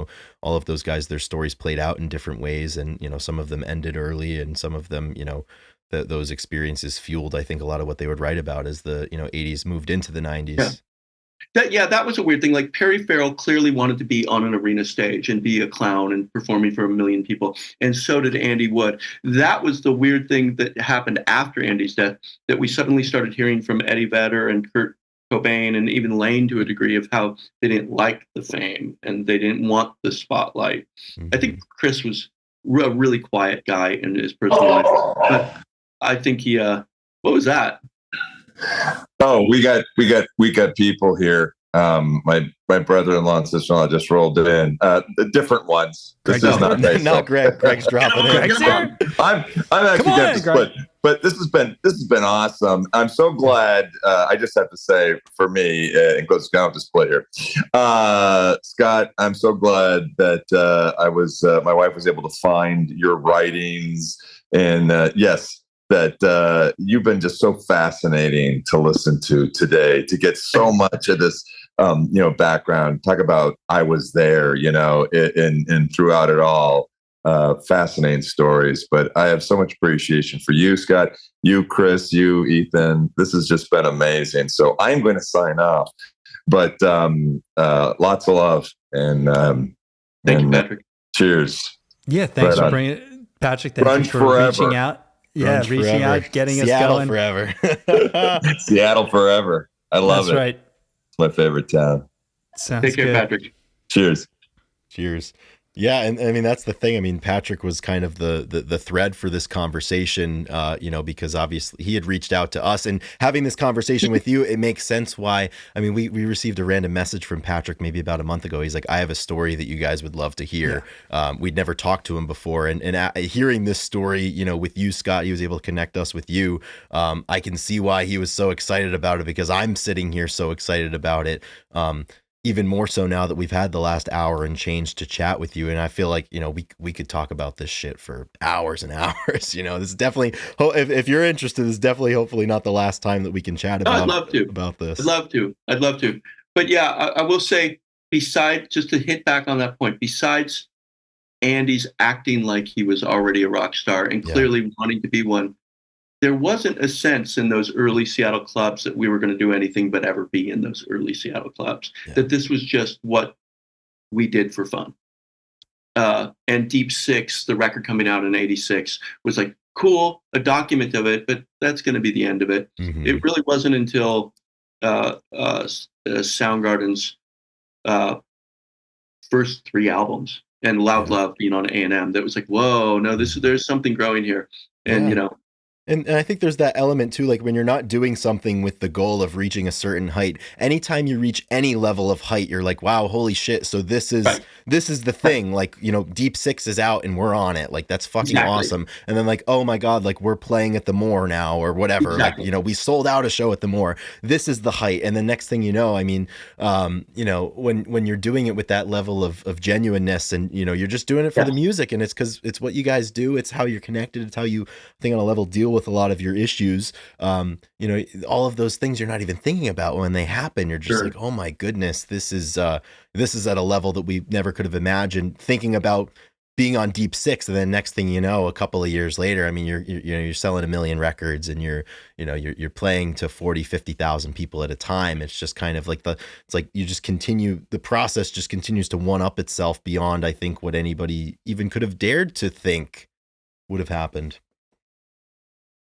all of those guys, their stories played out in different ways. And, some of them ended early and some of them, those experiences fueled, I think, a lot of what they would write about as the, 80s moved into the 90s. That was a weird thing. Like Perry Farrell clearly wanted to be on an arena stage and be a clown and performing for 1 million people. And so did Andy Wood. That was the weird thing that happened after Andy's death, that we suddenly started hearing from Eddie Vedder and Kurt Cobain and even Lane to a degree of how they didn't like the fame and they didn't want the spotlight. Mm-hmm. I think Chris was a really quiet guy in his personal life. But I think he, what was that? Oh, we got people here. My brother-in-law and sister-in-law just rolled in. The different ones. This is not nice. No, Greg's dropping in. I'm actually going to split, but this has been awesome. I'm so glad. I just have to say, for me, and go Scott to split here. Scott, I'm so glad that my wife was able to find your writings, and yes. That you've been just so fascinating to listen to today, to get so much of this, background. Talk about I was there, and throughout it all, fascinating stories. But I have so much appreciation for you, Scott, you, Chris, you, Ethan. This has just been amazing. So I'm going to sign off, but lots of love and thank you, Patrick. Cheers. Yeah, thanks for bringing it, Patrick. Thank you for reaching out. Yeah, Grunge reaching forever. out, getting Seattle us going. forever. Seattle forever. I love it. That's right. It's my favorite town. Sounds Take care, good. Patrick. Cheers. Cheers. Yeah, and I mean that's the thing. I mean, Patrick was kind of the thread for this conversation, because obviously he had reached out to us, and having this conversation with you, it makes sense why. I mean, we received a random message from Patrick maybe about a month ago. He's like, I have a story that you guys would love to hear. Yeah. We'd never talked to him before, and hearing this story, with you, Scott, he was able to connect us with you. I can see why he was so excited about it, because I'm sitting here so excited about it. Even more so now that we've had the last hour and change to chat with you. And I feel like, we could talk about this shit for hours and hours. This is definitely, if you're interested, this is definitely hopefully not the last time that we can chat about this. I'd love to. But yeah, I will say, besides, just to hit back on that point, besides Andy's acting like he was already a rock star and clearly wanting to be one, there wasn't a sense in those early Seattle clubs that we were going to do anything but ever be in those early Seattle clubs, that this was just what we did for fun. And Deep Six, the record coming out in '86, was like, cool, a document of it, but that's going to be the end of it. Mm-hmm. It really wasn't until Soundgarden's first 3 albums and Loud Love being on A&M that was like, whoa, no, there's something growing here. And, And I think there's that element too, like when you're not doing something with the goal of reaching a certain height, anytime you reach any level of height, you're like, wow, holy shit. So this is the thing, like, Deep Six is out and we're on it. Like, that's fucking awesome. And then like, oh my God, like we're playing at the Moore now or whatever. Exactly. Like, we sold out a show at the Moore. This is the height. And the next thing you know, I mean, when you're doing it with that level of genuineness and, you're just doing it for the music, and it's because it's what you guys do. It's how you're connected. It's how you, I think, on a level deal with a lot of your issues. All of those things you're not even thinking about when they happen. You're just like, oh my goodness, this is at a level that we never could have imagined, thinking about being on Deep Six. And then next thing you know, a couple of years later, I mean, you're selling 1 million records and you're playing to 40,000-50,000 people at a time. It's just kind of like the process just continues to one up itself beyond, I think, what anybody even could have dared to think would have happened.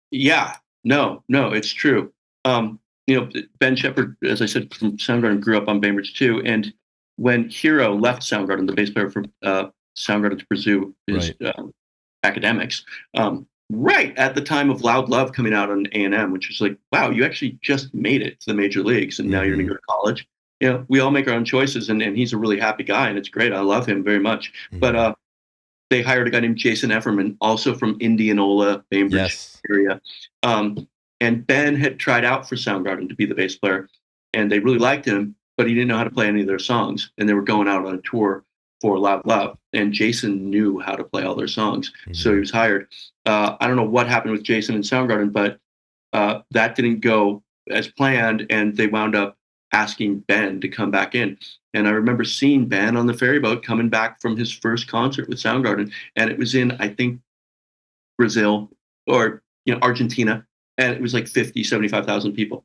Yeah, no, it's true. Ben Shepherd, as I said, from Soundgarden, grew up on Bainbridge too. And when Hero left Soundgarden, the bass player for Soundgarden, to pursue his academics. Right at the time of Loud Love coming out on A&M, which was like, wow, you actually just made it to the major leagues, and now you're going to go to college. You know, we all make our own choices, and he's a really happy guy, and it's great. I love him very much. But they hired a guy named Jason Efferman, also from Indianola, Bainbridge area. And Ben had tried out for Soundgarden to be the bass player, and they really liked him, but he didn't know how to play any of their songs, and they were going out on a tour for Loud Love, and Jason knew how to play all their songs, so he was hired. I don't know what happened with Jason and Soundgarden, but that didn't go as planned, and they wound up asking Ben to come back in. And I remember seeing Ben on the ferry boat coming back from his first concert with Soundgarden, and it was in, I think, Brazil or Argentina, and it was like 75,000 people.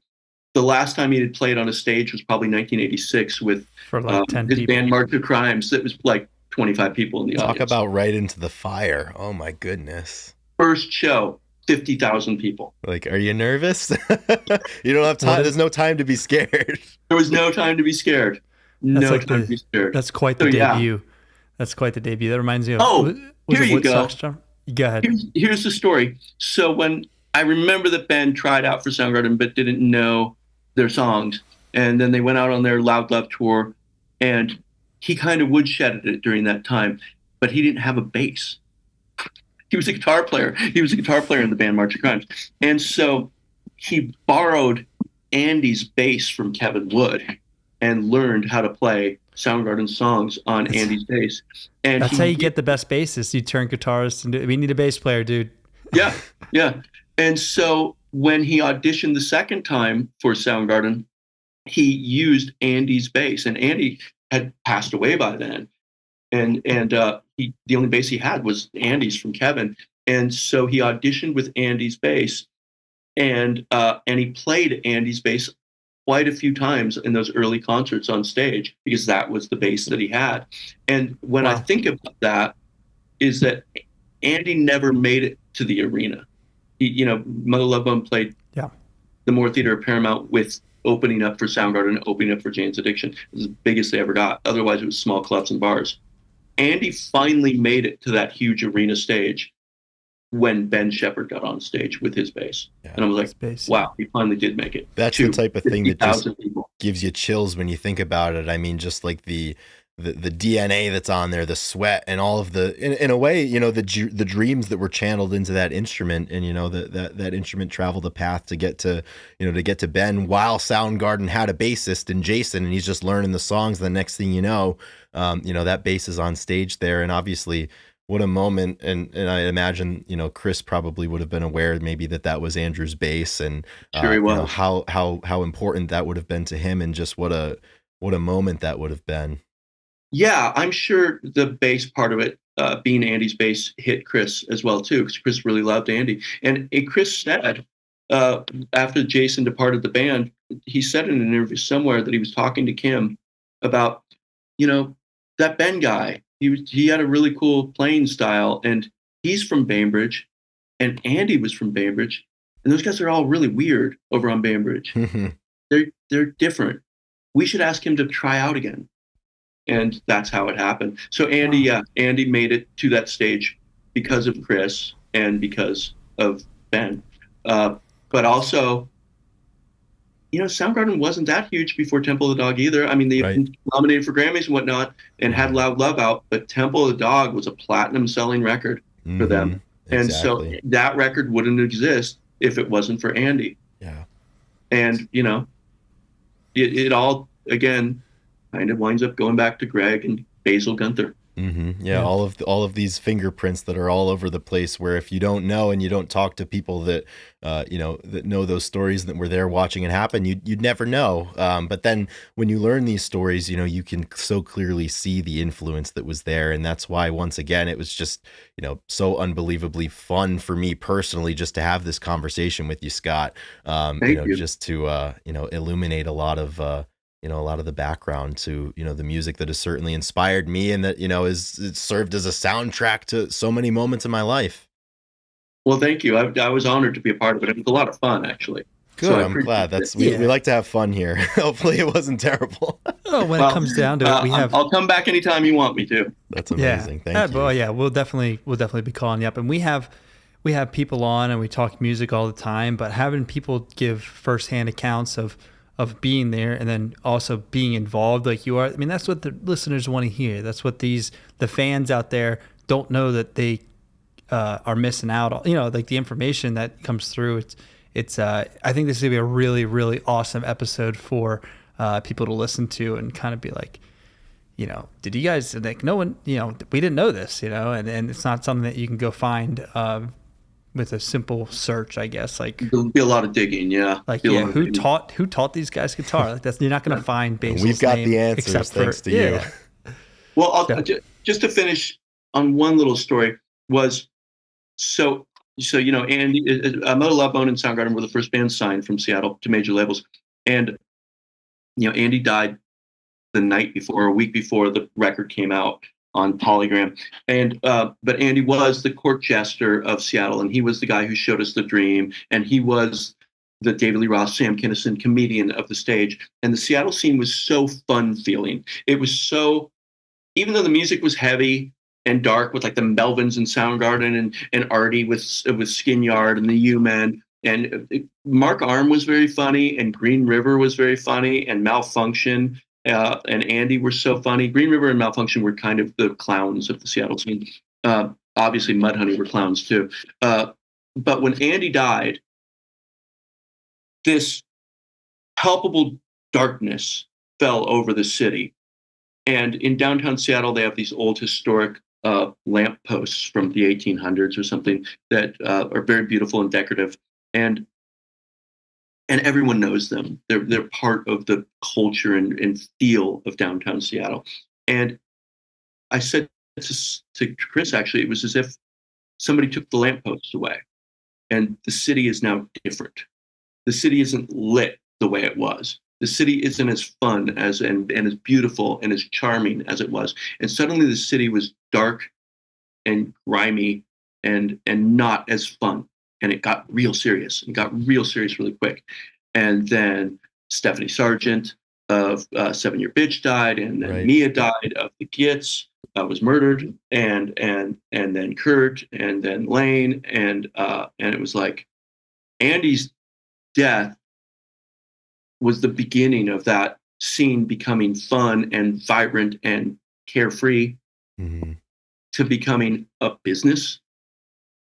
The last time he had played on a stage was probably 1986 with for like 10 his people. band March of Crimes. That was like 25 people in the audience. Talk about right into the fire. Oh my goodness. First show, 50,000 people. Like, are you nervous? You don't have time. There's no time to be scared. There was no time to be scared. No time to be scared. That's quite the debut. Yeah. That's quite the debut. That reminds me of. Here you go. Go ahead. Here's the story. So when I remember that Ben tried out for Soundgarden but didn't know their songs, and then they went out on their Loud Love tour, and he kind of woodshedded it during that time, but he didn't have a bass. He was a guitar player. He was a guitar player in the band March of Crimes. And so he borrowed Andy's bass from Kevin Wood and learned how to play Soundgarden songs on Andy's bass. And that's how you get the best bassists. You turn guitarists into, we need a bass player, dude. Yeah, yeah. And so when he auditioned the second time for Soundgarden, he used Andy's bass, and Andy had passed away by then. And the only bass he had was Andy's from Kevin. And so he auditioned with Andy's bass, and he played Andy's bass quite a few times in those early concerts on stage, because that was the bass that he had. And when I think about that, is that Andy never made it to the arena. He, Mother Love Bone played the Moore Theater at Paramount with opening up for Soundgarden, opening up for Jane's Addiction. It was the biggest they ever got. Otherwise, it was small clubs and bars. Andy finally made it to that huge arena stage when Ben Shepherd got on stage with his bass. Yeah, and I was like, wow, he finally did make it. That's the type of thing that just gives you chills when you think about it. I mean, just like the DNA that's on there, the sweat and all of the, in a way, the dreams that were channeled into that instrument, and, that instrument traveled a path to get to Ben, while Soundgarden had a bassist in Jason, and he's just learning the songs. The next thing that bass is on stage there. And obviously what a moment. And I imagine, Chris probably would have been aware maybe that was Andrew's bass, and sure he was. How important that would have been to him, and just what a moment that would have been. Yeah, I'm sure the bass part of it, being Andy's bass, hit Chris as well too, because Chris really loved Andy. And Chris said, after Jason departed the band, he said in an interview somewhere that he was talking to Kim about, that Ben guy. He had a really cool playing style, and he's from Bainbridge, and Andy was from Bainbridge, and those guys are all really weird over on Bainbridge. They're't. We should ask him to try out again. And that's how it happened. So Andy made it to that stage because of Chris and because of Ben. But also, Soundgarden wasn't that huge before Temple of the Dog either. I mean, they've been nominated for Grammys and whatnot and had Loud Love out, but Temple of the Dog was a platinum selling record for them. And so that record wouldn't exist if it wasn't for Andy. Yeah. And, it all, again, kind of winds up going back to Greg and Basil Gunther. Mm-hmm. Yeah, all of these fingerprints that are all over the place, where if you don't know and you don't talk to people that that know those stories, that were there watching it happen, you'd never know. But then when you learn these stories, you can so clearly see the influence that was there, and that's why, once again, it was just so unbelievably fun for me personally just to have this conversation with you, Scott. Thank you. Just to illuminate a lot of a lot of the background to, the music that has certainly inspired me, and that, it's served as a soundtrack to so many moments in my life. Well, thank you. I was honored to be a part of it. It was a lot of fun, actually. Good. So I I'm glad. appreciate We Yeah. like to have fun here. Hopefully it wasn't terrible. Oh, when it comes down to it, we have. I'll come back anytime you want me to. That's amazing. Thank you. Well, yeah, we'll definitely be calling you up, and we have people on, and we talk music all the time. But having people give firsthand accounts of being there, and then also being involved like you are. I mean, that's what the listeners want to hear. That's what the fans out there don't know, that they are missing out on. You know, like the information that comes through. It's. I think this is gonna be a really, really awesome episode for people to listen to and kind of be like, you know, did you guys, like, no one, you know, we didn't know this, you know, and it's not something that you can go find with a simple search, I guess. Like, There'll be a lot of digging, yeah. like, Be a yeah, lot of who digging. taught these guys guitar? Like, you're not going to find Basil's We've got name the answers except thanks for, to you. yeah. Well, So- just to finish on one little story was, so you know, Andy, Mother Love Bone and Soundgarden were the first bands signed from Seattle to major labels, and you know, Andy died the night before, or a week before the record came out on Polygram, and but Andy was the court jester of Seattle, and he was the guy who showed us the dream, and he was the David Lee Roth, Sam Kinison comedian of the stage, and the Seattle scene was so fun feeling. It was so, even though the music was heavy and dark with like the Melvins and Soundgarden and Artie with Skin Yard and the U-Men, and Mark Arm was very funny, and Green River was very funny, and Malfunction and Andy were so funny. Green River and Malfunction were kind of the clowns of the Seattle scene. Obviously Mudhoney were clowns too. But when Andy died, this palpable darkness fell over the city. And in downtown Seattle, they have these old historic lamp posts from the 1800s or something that are very beautiful and decorative, and everyone knows them. They're part of the culture and feel of downtown Seattle. And I said to Chris, actually, it was as if somebody took the lamp posts away, and the city is now different. The city isn't lit the way it was. The city isn't as fun and as beautiful and as charming as it was. And suddenly the city was dark and grimy and not as fun. And it got real serious. It got real serious really quick. And then Stephanie Sargent of 7 Year Bitch died, and then Right. Mia died of the Gits, was murdered, and then Kurt, and then Lane, and it was like Andy's death was the beginning of that scene becoming fun and vibrant and carefree, Mhm. to becoming a business,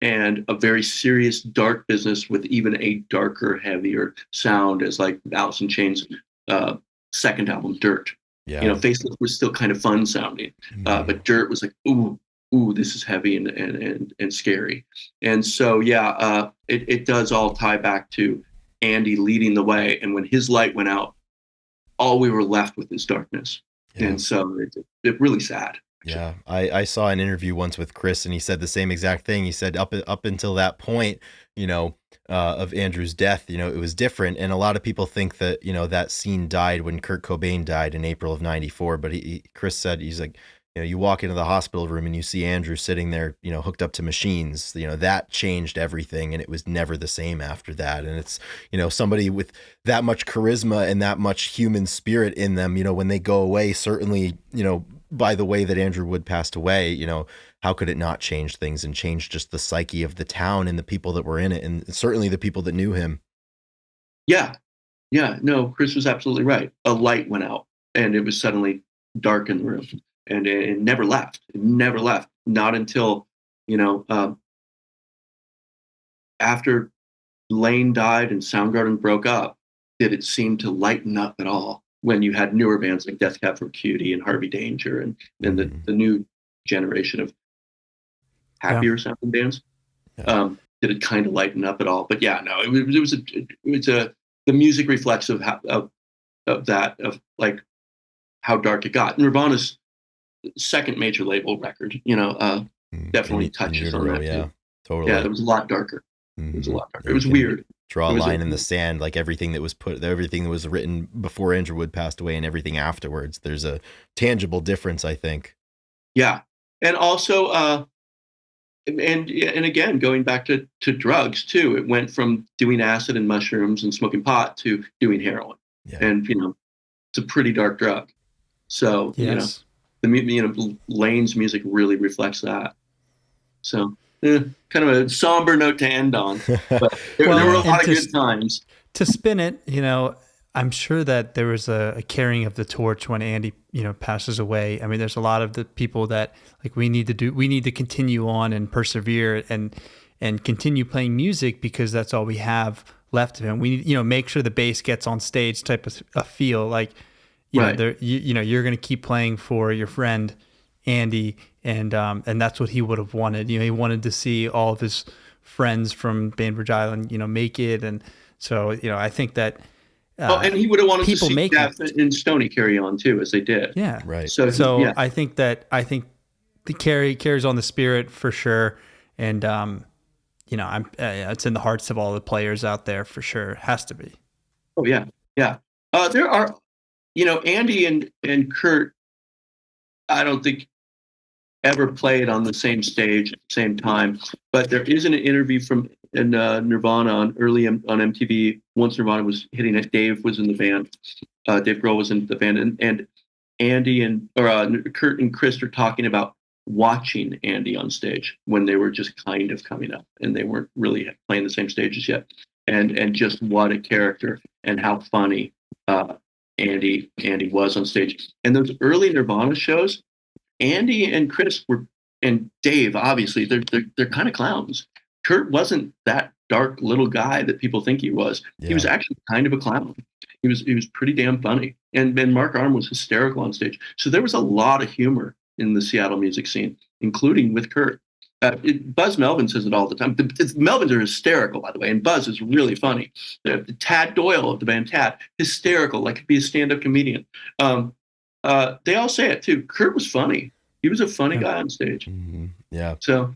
and a very serious, dark business with even a darker, heavier sound, as like Alice in Chains' second album, Dirt. Yeah. You know, Facelift was still kind of fun sounding, Mhm. but Dirt was like, ooh, this is heavy and scary. And so, yeah, it does all tie back to Andy leading the way. And when his light went out, all we were left with is darkness. Yeah. And so it really sad. Yeah, I saw an interview once with Chris, and he said the same exact thing. He said up until that point, you know, of Andrew's death, you know, it was different, and a lot of people think that, you know, that scene died when Kurt Cobain died in April of '94. But Chris said, he's like, you know, you walk into the hospital room and you see Andrew sitting there, you know, hooked up to machines. You know, that changed everything, and it was never the same after that. And it's, you know, somebody with that much charisma and that much human spirit in them, you know, when they go away, certainly, you know, by the way that Andrew Wood passed away, you know, how could it not change things and change just the psyche of the town and the people that were in it, and certainly the people that knew him? Yeah. No, Chris was absolutely right. A light went out, and it was suddenly dark in the room, and it never left. It never left. Not until, you know, after Lane died and Soundgarden broke up, did it seem to lighten up at all. When you had newer bands like Death Cab for Cutie and Harvey Danger, and the new generation of happier sounding bands, did it kind of lighten up at all? But yeah, no, it was the music reflects of that, of like how dark it got. Nirvana's second major label record, you know, definitely touches on that Yeah, too. totally. Yeah, it was a lot darker. It was a lot darker. It was You can weird. Draw a It was line in the sand, like everything that was written before Andrew Wood passed away and everything afterwards. There's a tangible difference, I think. Yeah. And also, and again, going back to drugs too, it went from doing acid and mushrooms and smoking pot to doing heroin. Yeah. And it's a pretty dark drug. So Yes. Lane's music really reflects that. So kind of a somber note to end on. But there were a lot of good times. To spin it, I'm sure that there was a carrying of the torch when Andy, passes away. I mean, there's a lot of the people that like we need to continue on and persevere and continue playing music because that's all we have left of him. We need, make sure the bass gets on stage type of a feel like, Right. you're going to keep playing for your friend Andy, and that's what he would have wanted. He wanted to see all of his friends from Bainbridge Island, make it, and so I think that. And he would have wanted to people see Jeff and Stoney carry on too, as they did. Yeah, right. So yeah. I think the carries on the spirit for sure, and it's in the hearts of all the players out there for sure. It has to be. Oh yeah, yeah. There are, Andy and Kurt, I don't think ever played on the same stage at the same time, but there is an interview from Nirvana on MTV. Once Nirvana was hitting it, Dave was in the band. Dave Grohl was in the band, and Andy Kurt and Chris are talking about watching Andy on stage when they were just kind of coming up and they weren't really playing the same stages yet, and just what a character and how funny Andy was on stage. And those early Nirvana shows, Andy and Chris and Dave, obviously they're kind of clowns. Kurt wasn't that dark little guy that people think he was. Yeah. He was actually kind of a clown. He was pretty damn funny. And Mark Arm was hysterical on stage. So there was a lot of humor in the Seattle music scene, including with Kurt. Buzz Melvin says it all the time. The Melvins are hysterical, by the way, and Buzz is really funny. Tad Doyle of the band Tad, hysterical, like could be a stand-up comedian. They all say it too. Kurt was funny. He was a funny guy on stage. Mm-hmm. Yeah. So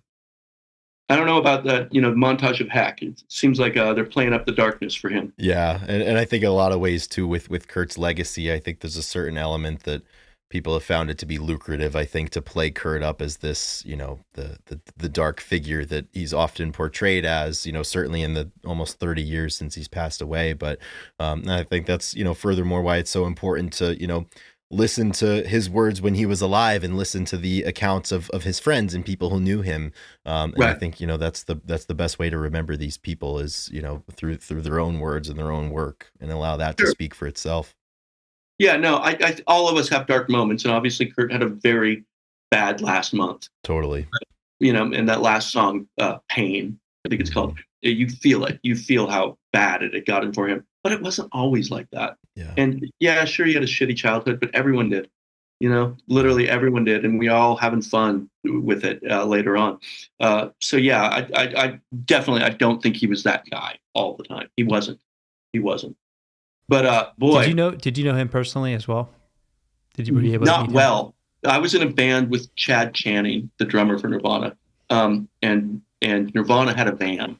I don't know about that, montage of Hack. It seems like they're playing up the darkness for him. Yeah, and I think in a lot of ways too with Kurt's legacy, I think there's a certain element that people have found it to be lucrative, I think, to play Kurt up as this, the dark figure that he's often portrayed as, certainly in the almost 30 years since he's passed away. But I think that's, furthermore why it's so important to, listen to his words when he was alive and listen to the accounts of his friends and people who knew him. And right. I think, that's the best way to remember these people is, through their own words and their own work, and allow that to speak for itself. Yeah, no, I all of us have dark moments, and obviously Kurt had a very bad last month. Totally. And that last song, Pain, I think it's called, you feel it. You feel how bad it had gotten for him. But it wasn't always like that. Yeah. And yeah, sure, he had a shitty childhood, but everyone did. Literally everyone did, and we all having fun with it later on. So yeah, I definitely, I don't think he was that guy all the time. He wasn't. But boy, did you know him personally as well? Did you be able to meet him? Well. I was in a band with Chad Channing, the drummer for Nirvana, and Nirvana had a van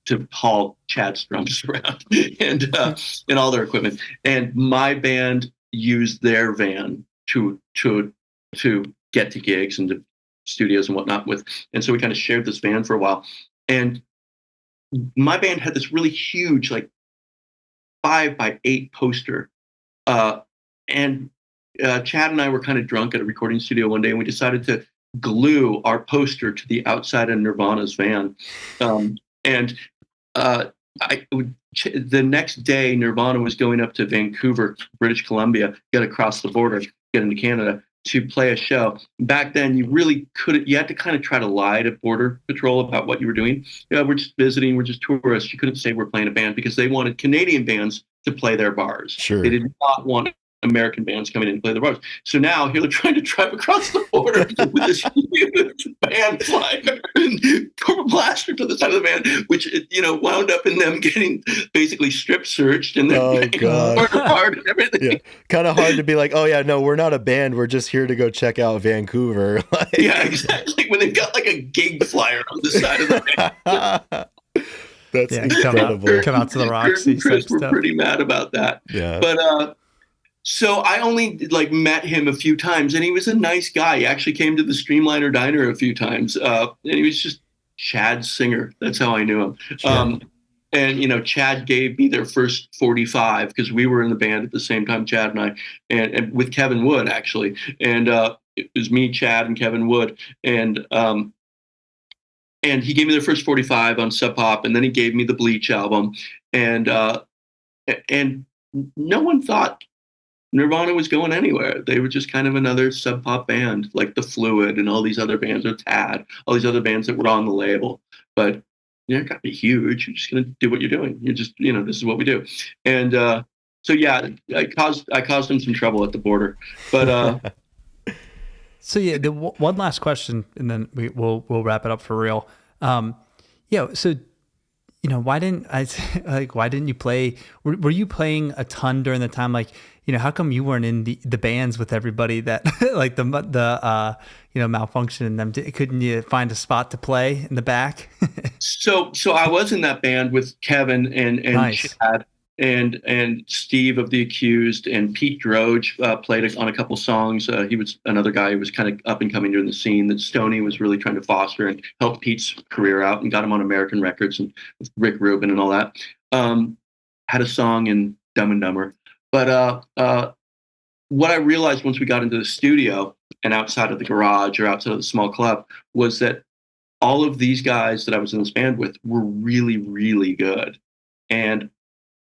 to haul Chad's drums around and all their equipment. And my band used their van to get to gigs and to studios and whatnot with. And so we kind of shared this van for a while. And my band had this really huge, like 5x8 poster. And Chad and I were kind of drunk at a recording studio one day, and we decided to glue our poster to the outside of Nirvana's van. The next day, Nirvana was going up to Vancouver, British Columbia, get across the border, get into Canada to play a show. Back then, you had to kind of try to lie to Border Patrol about what you were doing. Yeah, we're just visiting, we're just tourists. You couldn't say we're playing a band because they wanted Canadian bands to play their bars. Sure. They did not want American bands coming in and play the bars. So now here they're trying to drive across the border with this huge band flag and purple plaster to the side of the van, which wound up in them getting basically strip searched and then apart and everything. Yeah. Kind of hard to be like, oh yeah, no, we're not a band. We're just here to go check out Vancouver. Yeah, exactly. When they've got like a gig flyer on the side of the van. That's incredible. Come out to the Rocks. And Chris were pretty mad about that. Yeah. But so I only met him a few times, and he was a nice guy. He actually came to the Streamliner Diner a few times, and he was just Chad Singer. That's how I knew him. Sure. And Chad gave me their first 45 because we were in the band at the same time, Chad and I, and with Kevin Wood actually, and it was me, Chad, and Kevin Wood, and he gave me their first 45 on Sub Pop, and then he gave me the Bleach album, and no one thought Nirvana was going anywhere. They were just kind of another Sub Pop band, like The Fluid and all these other bands, or Tad, all these other bands that were on the label, but. You're not gonna be huge. You're just gonna do what you're doing. You're just, this is what we do. And so yeah, I caused him some trouble at the border. But so yeah, one last question, and then we'll wrap it up for real. So why didn't you play? Were you playing a ton during the time? Like, how come you weren't in the bands with everybody that like the Malfunction and them? Couldn't you find a spot to play in the back? So I was in that band with Kevin and Nice. Chad and Steve of The Accused, and Pete Droge played on a couple songs. He was another guy who was kind of up and coming during the scene that Stoney was really trying to foster and help Pete's career out and got him on American Records and with Rick Rubin and all that. Had a song in Dumb and Dumber. But what I realized once we got into the studio and outside of the garage or outside of the small club was that all of these guys that I was in this band with were really, really good. And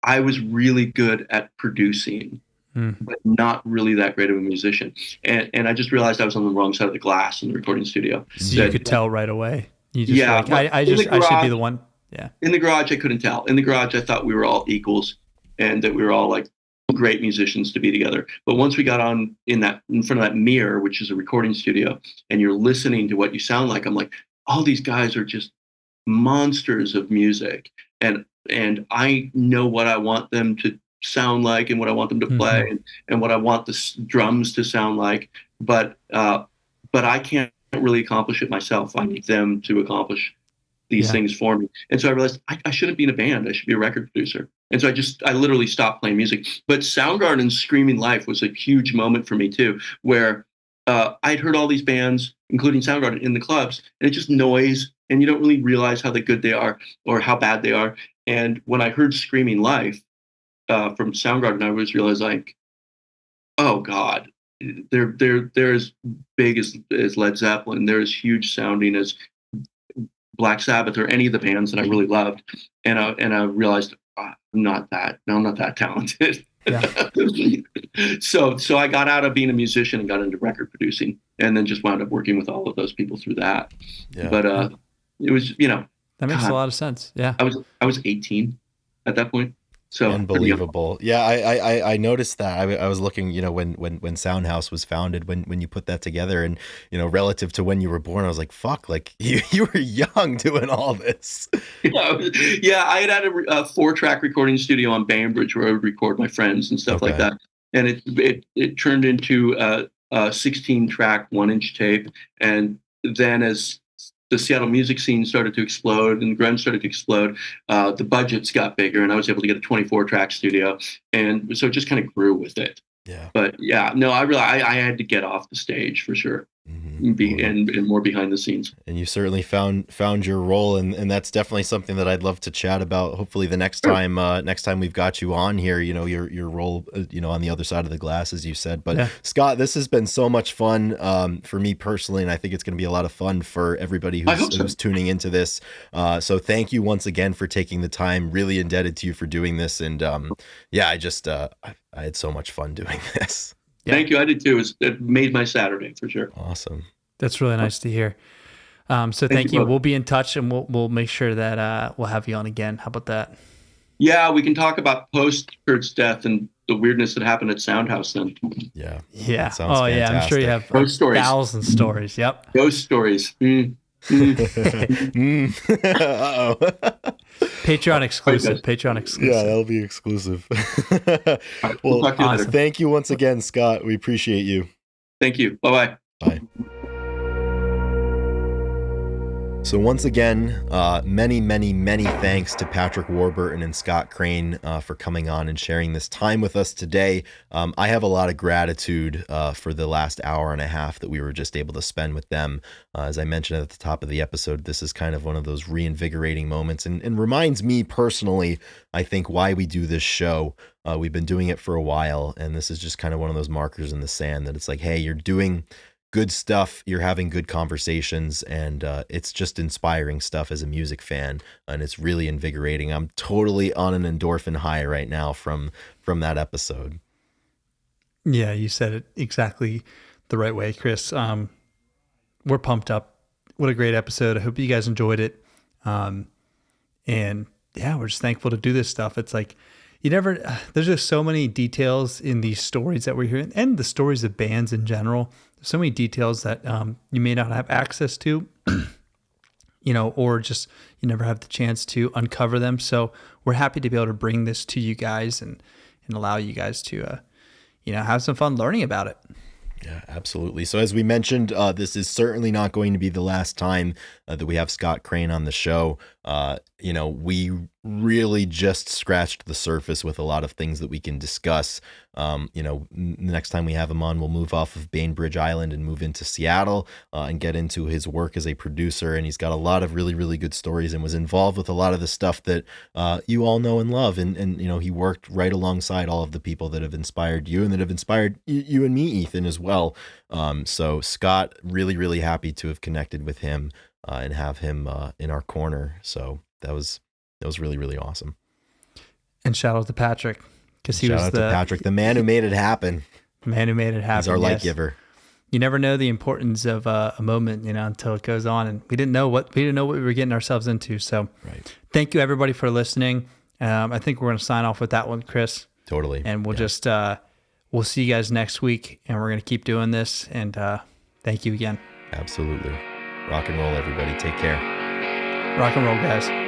I was really good at producing, but not really that great of a musician. And I just realized I was on the wrong side of the glass in the recording studio. So you could tell right away. You just I should be the one. Yeah. In the garage, I couldn't tell. In the garage, I thought we were all equals and that we were all like great musicians to be together. But once we got on in front of that mirror, which is a recording studio, and you're listening to what you sound like, I'm like, all these guys are just monsters of music. And I know what I want them to sound like and what I want them to play and what I want the drums to sound like. But I can't really accomplish it myself. I need them to accomplish these things for me. And so I realized I shouldn't be in a band. I should be a record producer. And so I literally stopped playing music. But Soundgarden's Screaming Life was a huge moment for me too, where I'd heard all these bands, including Soundgarden, in the clubs, and it's just noise, and you don't really realize how good they are or how bad they are. And when I heard Screaming Life from Soundgarden, I was realized like, oh God, they're as big as Led Zeppelin. They're as huge sounding as Black Sabbath or any of the bands that I really loved. And I realized I'm not that talented. Yeah. So I got out of being a musician and got into record producing, and then just wound up working with all of those people through that. Yeah. But it was, that makes a lot of sense. Yeah. I was 18 at that point. So unbelievable. Yeah, I noticed that. I was looking, when Soundhouse was founded, when you put that together, and relative to when you were born, I was like, fuck, like you were young doing all this. Yeah, I had a 4-track recording studio on Bainbridge where I would record my friends and stuff like that, and it turned into a 16-track 1-inch tape, and then as the Seattle music scene started to explode and grunge started to explode, the budgets got bigger, and I was able to get a 24-track studio, and so it just kind of grew with it. Yeah. But yeah, no, I realized I had to get off the stage for sure. And more behind the scenes. And you certainly found your role, and that's definitely something that I'd love to chat about. Hopefully the next time we've got you on here, your role, on the other side of the glass, as you said. But Scott, this has been so much fun for me personally, and I think it's going to be a lot of fun for everybody who's tuning into this. So thank you once again for taking the time. Really indebted to you for doing this, and I had so much fun doing this. Yeah. Thank you. I did too. It made my Saturday for sure. Awesome. That's really nice to hear. So thank you. We'll be in touch, and we'll make sure that we'll have you on again. How about that? Yeah, we can talk about post Kurt's death and the weirdness that happened at Soundhouse then. Yeah. Yeah. Sounds fantastic. Yeah. I'm sure you have ghost stories. 1,000 stories. Yep. Ghost stories. Uh-oh. Patreon exclusive. Yeah, that'll be exclusive. Well, awesome. Thank you once again, Scott. We appreciate you. Thank you. Bye-bye. Bye. So once again, many, many, many thanks to Patrick Warburton and Scott Crane for coming on and sharing this time with us today. I have a lot of gratitude for the last hour and a half that we were just able to spend with them. As I mentioned at the top of the episode, this is kind of one of those reinvigorating moments and reminds me personally, I think, why we do this show. We've been doing it for a while, and this is just kind of one of those markers in the sand that it's like, hey, you're doing good stuff, you're having good conversations, and it's just inspiring stuff as a music fan, and it's really invigorating. I'm totally on an endorphin high right now from that episode. Yeah, you said it exactly the right way, Chris. We're pumped up. What a great episode. I hope you guys enjoyed it. And yeah, we're just thankful to do this stuff. It's like, there's just so many details in these stories that we're hearing, and the stories of bands in general. There's so many details that you may not have access to, or just you never have the chance to uncover them. So we're happy to be able to bring this to you guys and allow you guys to, have some fun learning about it. Yeah, absolutely. So as we mentioned, this is certainly not going to be the last time that we have Scott Crane on the show. We really just scratched the surface with a lot of things that we can discuss. Next time we have him on, we'll move off of Bainbridge Island and move into Seattle and get into his work as a producer. And he's got a lot of really, really good stories and was involved with a lot of the stuff that you all know and love. And he worked right alongside all of the people that have inspired you and that have inspired you and me, Ethan, as well. So Scott, really, really happy to have connected with him and have him in our corner. So that was really, really awesome. And shout out to Patrick, because he was Patrick, the man who made it happen. The man who made it happen. He's our light giver. You never know the importance of a moment, until it goes on, and we didn't know what we were getting ourselves into. So, right. Thank you everybody for listening. I think we're going to sign off with that one, Chris. Totally. And we'll just we'll see you guys next week, and we're going to keep doing this. And thank you again. Absolutely. Rock and roll, everybody. Take care. Rock and roll, guys.